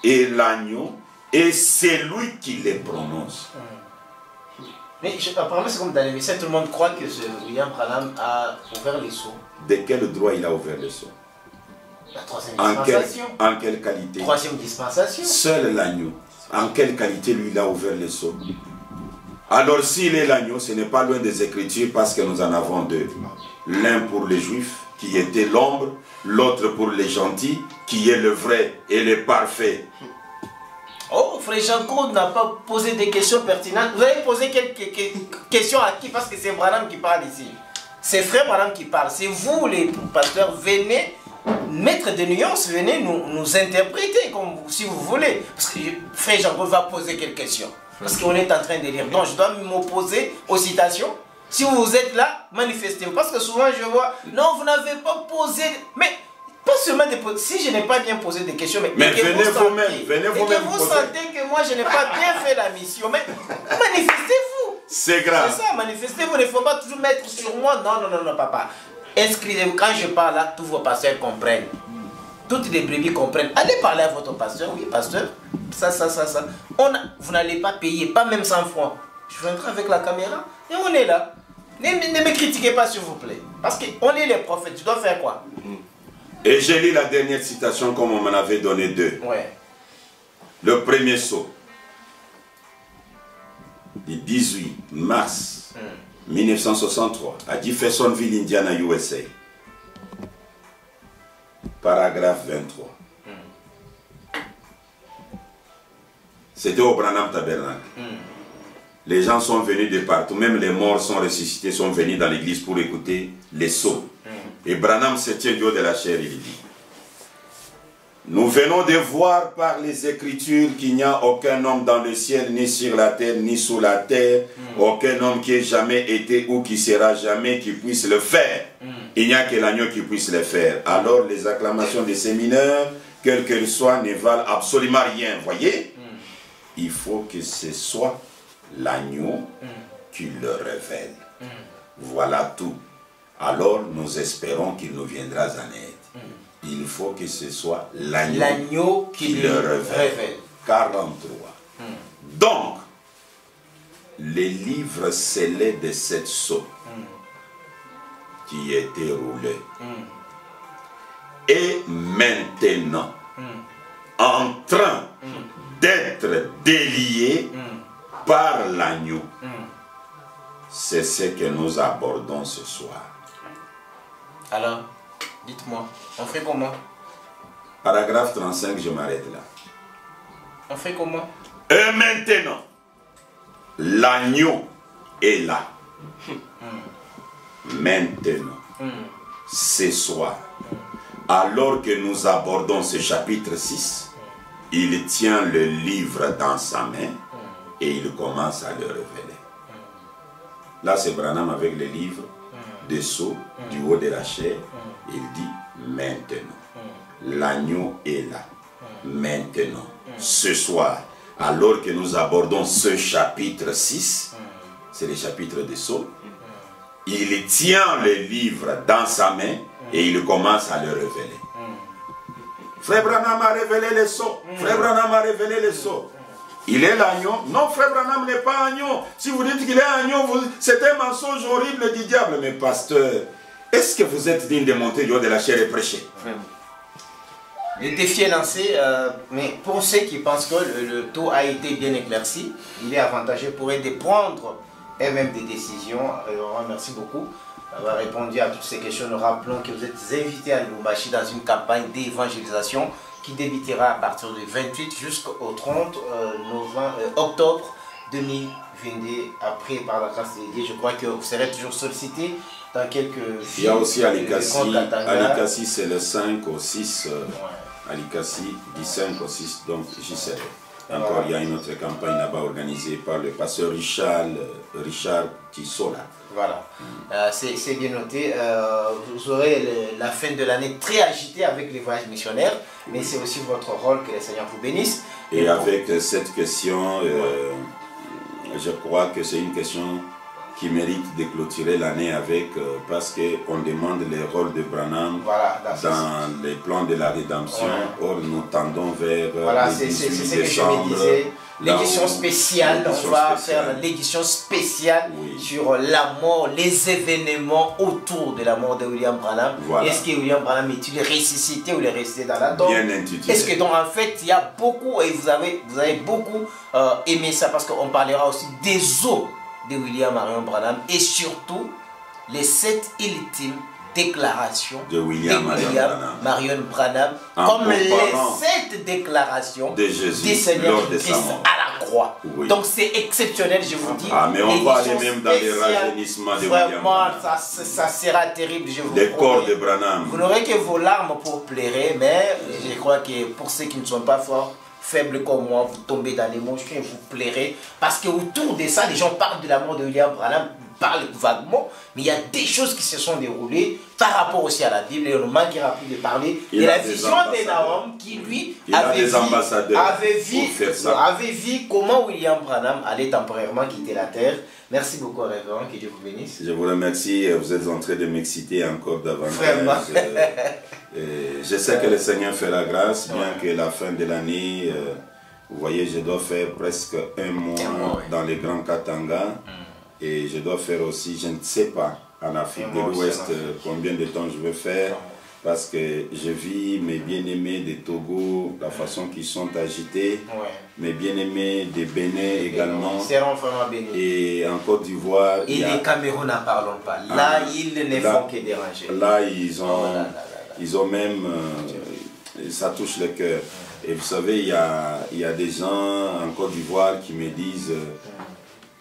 Et l'agneau est celui qui les prononce. Mais apparemment, c'est comme dans les messages, tout le monde croit que William Branham a ouvert les sceaux. De quel droit il a ouvert les sceaux? La troisième dispensation. En quelle qualité? Troisième dispensation. Seul l'agneau. En quelle qualité lui il a ouvert les sceaux? Alors s'il est l'agneau, ce n'est pas loin des Écritures parce que nous en avons deux. L'un pour les Juifs, qui était l'ombre, l'autre pour les gentils, qui est le vrai et le parfait. Oh, Frère Jean-Claude n'a pas posé des questions pertinentes. Vous avez posé quelques questions à qui? Parce que c'est Branham qui parle ici. C'est Frère Branham qui parle. C'est vous, les pasteurs, venez mettre des nuances, venez nous interpréter comme si vous voulez. Parce que Frère Jean-Claude va poser quelques questions. Parce qu'on est en train de lire. Donc je dois m'opposer aux citations. Si vous êtes là, manifestez-vous. Parce que souvent je vois, non, vous n'avez pas posé... Mais pas seulement des... Si je n'ai pas bien posé des questions, mais venez vous-même. Venez vous-même. Vous sentez que moi je n'ai pas bien fait la mission. Mais manifestez-vous. C'est grave. C'est ça, manifestez-vous. Il ne faut pas toujours mettre sur moi. Non, non, non, non, papa. Inscrivez-vous. Quand je parle là, tous vos pasteurs comprennent. Toutes les brebis comprennent. Allez parler à votre pasteur. Oui, pasteur. Ça. Vous n'allez pas payer, pas même 100 francs. Je viendrai avec la caméra et on est là. Ne me critiquez pas, s'il vous plaît. Parce qu'on est les prophètes. Tu dois faire quoi? Et j'ai lu la dernière citation comme on m'en avait donné deux. Ouais. Le premier sceau, du 18 mars 1963, à Jeffersonville, Indiana, USA. Paragraphe 23. C'était au Branham Tabernacle. Les gens sont venus de partout, même les morts sont ressuscités, sont venus dans l'église pour écouter les sceaux. Et Branham se tient du haut de la chair, il dit: nous venons de voir par les Écritures qu'il n'y a aucun homme dans le ciel, ni sur la terre, ni sous la terre, aucun homme qui ait jamais été ou qui sera jamais qui puisse le faire. Il n'y a que l'agneau qui puisse le faire. Alors les acclamations des séminaires, quelles qu'elles soient, ne valent absolument rien. Voyez, il faut que ce soit l'agneau qui le révèle. Voilà tout. Alors nous espérons qu'il nous viendra en aide. Il faut que ce soit l'agneau qui le révèle. 43. Donc, les livres scellés de cette sceaux qui étaient roulés et maintenant en train d'être déliés par l'agneau. C'est ce que nous abordons ce soir. Alors, dites-moi, on fait comment? Paragraphe 35, je m'arrête là. On fait comment? Et maintenant, l'agneau est là. Maintenant, ce soir, alors que nous abordons ce chapitre 6, il tient le livre dans sa main et il commence à le révéler. Là, c'est Branham avec le livre des sceaux du haut de la chair. Il dit maintenant. L'agneau est là. Maintenant. Ce soir, alors que nous abordons ce chapitre 6, c'est le chapitre des sceaux, il tient le livre dans sa main et il commence à le révéler. Frère Branham a révélé les sceaux. Frère Branham a révélé les sceaux. Il est l'agneau. Non, Frère Branham n'est pas agneau. Si vous dites qu'il est agneau, c'est un mensonge horrible du diable. Mais pasteur, est-ce que vous êtes digne de monter du haut de la chair et prêcher? Le défi est lancé, mais pour ceux qui pensent que le taux a été bien éclairci, il est avantageux pour eux de prendre eux-mêmes des décisions. Merci beaucoup d'avoir répondu à toutes ces questions. Nous rappelons que vous êtes invités à Lubumbashi dans une campagne d'évangélisation qui débutera à partir du 28 jusqu'au 30 octobre 2022. Après, par la grâce de Dieu, je crois que vous serez toujours sollicité dans quelques... Il y a aussi Alikassi. Alikassi, c'est le 5 au 6. Alikassi, du 5 au 6, donc j'y serai. Encore, il y a une autre campagne là-bas organisée par le pasteur Richard Tissola. Voilà, c'est bien noté. Vous aurez la fin de l'année très agitée avec les voyages missionnaires, mais c'est aussi votre rôle, que le Seigneur vous bénisse. Et avec cette question, je crois que c'est une question qui mérite de clôturer l'année avec, parce qu'on demande les rôles de Branham dans les plans de la rédemption. Or, nous tendons vers le 18 décembre l'édition spéciale. On va faire l'édition spéciale sur la mort, les événements autour de la mort de William Branham. Voilà. Est-ce que William Branham est-il ressuscité ou il est resté dans la tombe? Bien intitulé. Est-ce que donc en fait il y a beaucoup, et vous avez beaucoup aimé ça, parce qu'on parlera aussi des os de William Marion Branham et surtout les 7 ultimes déclarations de William Marion Branham, comme les 7 déclarations de Jésus du Seigneur Christ à la croix. Oui. Donc c'est exceptionnel, je vous dis. Ah, mais on va aller même dans les rajeunissements de William Branham. Ça sera terrible, je vous promets. Les corps de Branham. Vous n'aurez que vos larmes pour pleurer, mais je crois que pour ceux qui ne sont pas forts, faibles comme moi, vous tombez dans l'émotion et vous pleurez. Parce que autour de ça, les gens parlent de la mort de William Branham, parlent vaguement, mais il y a des choses qui se sont déroulées par rapport aussi à la Bible, et on ne manquera plus de parler de la vision de Nahum qui lui avait vu comment William Branham allait temporairement quitter la terre. Merci beaucoup, révérend, que Dieu vous bénisse. Je vous remercie, vous êtes en train de m'exciter encore davantage. Vraiment. Je sais que le Seigneur fait la grâce, bien que la fin de l'année, vous voyez, je dois faire presque un mois dans les grands Katanga. Et je dois faire aussi, je ne sais pas, en Afrique de l'Ouest, combien de temps je vais faire, parce que je vis mes bien-aimés de Togo, la façon qu'ils sont agités, mes bien-aimés de Bénin également, et en Côte d'Ivoire. Et les Cameroun, n'en parlons pas. Là, ils ne font que déranger. Là, ils ont même, ça touche le cœur. Et vous savez, il y a des gens en Côte d'Ivoire qui me disent...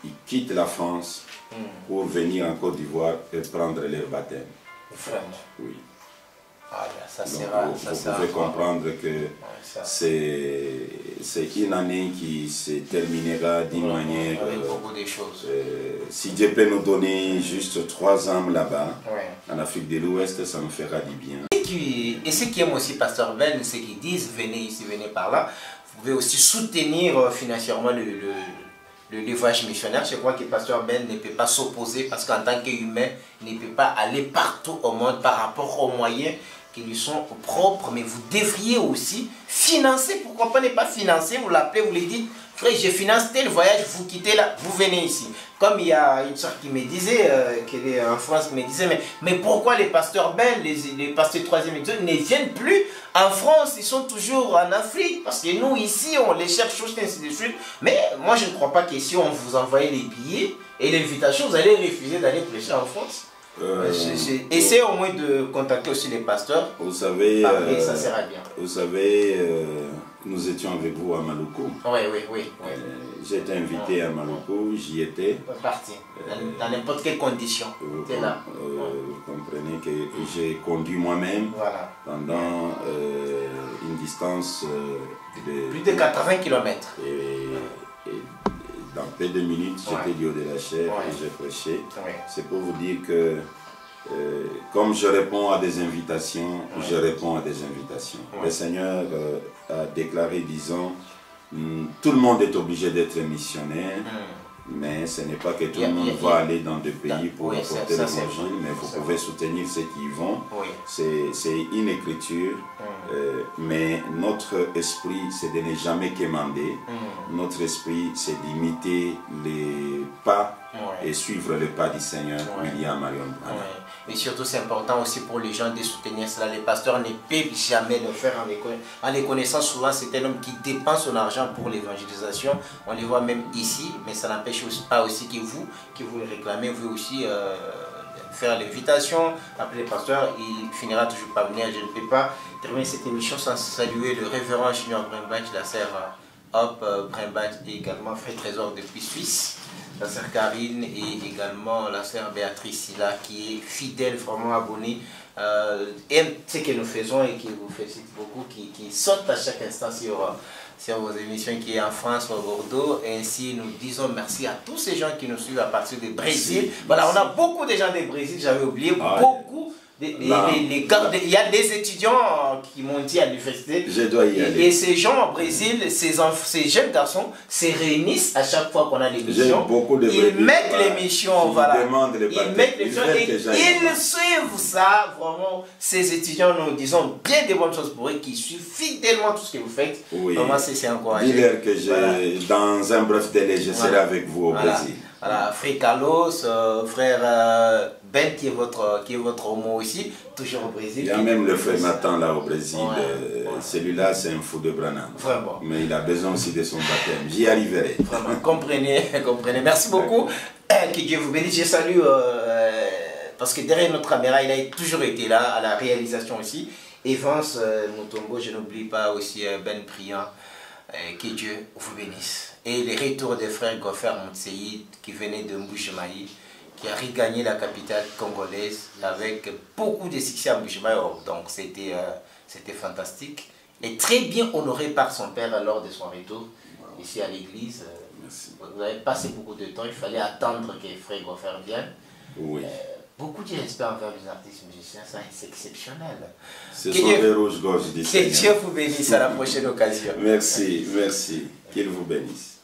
Ils quittent la France pour venir en Côte d'Ivoire et prendre leur baptême. Vraiment? Oui. Ah, ça donc, vous pouvez comprendre que c'est une année qui se terminera d'une manière... Avec beaucoup de choses. Si Dieu peut nous donner juste 3 ans là-bas, en Afrique de l'Ouest, ça nous fera du bien. Et ceux qui aiment aussi Pasteur Ben, ceux qui disent venez ici, venez par là, vous pouvez aussi soutenir financièrement le livage missionnaire. Je crois que Pasteur Ben ne peut pas s'opposer, parce qu'en tant qu'humain, il ne peut pas aller partout au monde par rapport aux moyens qui lui sont propres, mais vous devriez aussi financer. Pourquoi pas ne pas financer? Vous l'appelez, vous lui dites, frère, je finance tel voyage, vous quittez là, vous venez ici. Comme il y a une soeur qui me disait, qu'elle est en France, qui me disait, mais pourquoi les pasteurs Ben, les pasteurs 3e étude ne viennent plus en France, ils sont toujours en Afrique, parce que nous ici, on les cherche aussi, ainsi de suite. Mais moi, je ne crois pas que si on vous envoyait les billets et l'invitation, vous allez refuser d'aller prêcher en France. Essayez au moins de contacter aussi les pasteurs. Vous savez, ça sera bien. Vous savez, nous étions avec vous à Maluku. Oui. J'ai été invité à Maluku, j'y étais. Parti, dans n'importe quelle condition. Là. Vous comprenez que j'ai conduit moi-même pendant une distance de... Plus de 80 km. Et dans peu de minutes, j'étais du haut de la chair et j'ai prêché. C'est pour vous dire que comme je réponds à des invitations, je réponds à des invitations. Le Seigneur a déclaré, disons, tout le monde est obligé d'être missionnaire, mais ce n'est pas que tout le monde va aller dans des pays pour apporter l'évangile, mais vous pouvez soutenir ceux qui y vont. C'est une écriture, mais notre esprit, c'est de ne jamais quémander. Notre esprit, c'est d'imiter les pas et suivre le pas du Seigneur, William Marion Branham. Et surtout, c'est important aussi pour les gens de soutenir cela. Les pasteurs ne peuvent jamais le faire en les connaissant. Souvent, c'est un homme qui dépense son argent pour l'évangélisation. On les voit même ici, mais ça n'empêche pas aussi que vous, qui vous le réclamez, vous aussi faire l'invitation. Après le pasteur, il finira toujours par venir. Je ne peux pas terminer cette émission sans saluer le révérend Junior Brimbach, la sœur Hop Brimbach et également Frère Trésor depuis Suisse. La sœur Karine et également la sœur Béatrice Silla qui est fidèle, vraiment abonnée, aime ce que nous faisons et qui vous félicite beaucoup, qui saute à chaque instant sur vos émissions, qui est en France, au Bordeaux. Et ainsi, nous disons merci à tous ces gens qui nous suivent à partir du Brésil. Voilà, on a beaucoup de gens du Brésil, j'avais oublié, beaucoup il y a des étudiants qui m'ont dit à l'université. Je dois y aller. Et ces gens au Brésil, ces jeunes garçons se réunissent à chaque fois qu'on a l'émission. Ils mettent l'émission, voilà. Ils mettent l'émission et ils suivent ça. Vraiment, ces étudiants, nous disons bien des bonnes choses pour eux, qui suivent fidèlement tout ce que vous faites. Oui. Vraiment, c'est encourageant. Dis-leur que dans un bref délai, je serai avec vous au Brésil. Voilà, frère Carlos, frère Ben qui est votre homo aussi, toujours au Brésil. Il y a même le frère Nathan là au Brésil. Celui-là, c'est un fou de Branham. Vraiment. Mais il a besoin aussi de son baptême. J'y arriverai. Vraiment, comprenez. Merci beaucoup. Que Dieu vous bénisse. Je salue, parce que derrière notre caméra, il a toujours été là, à la réalisation aussi. Evans Moutongo, je n'oublie pas aussi Ben Priant. Que Dieu vous bénisse. Et les retours des frères Gofer Moutseïd qui venaient de Mbujimaï, qui a regagné la capitale congolaise avec beaucoup de succès à Mbujimaï. Donc c'était fantastique. Et très bien honoré par son père lors de son retour ici à l'église. Vous avez passé beaucoup de temps, il fallait attendre que frère Gofer vienne. Oui. Beaucoup de respect envers les artistes musiciens, ça c'est exceptionnel. Ce sont des rouges-gorges du Seigneur. Que Dieu vous bénisse à la prochaine occasion. Merci, merci. Qu'il vous bénisse.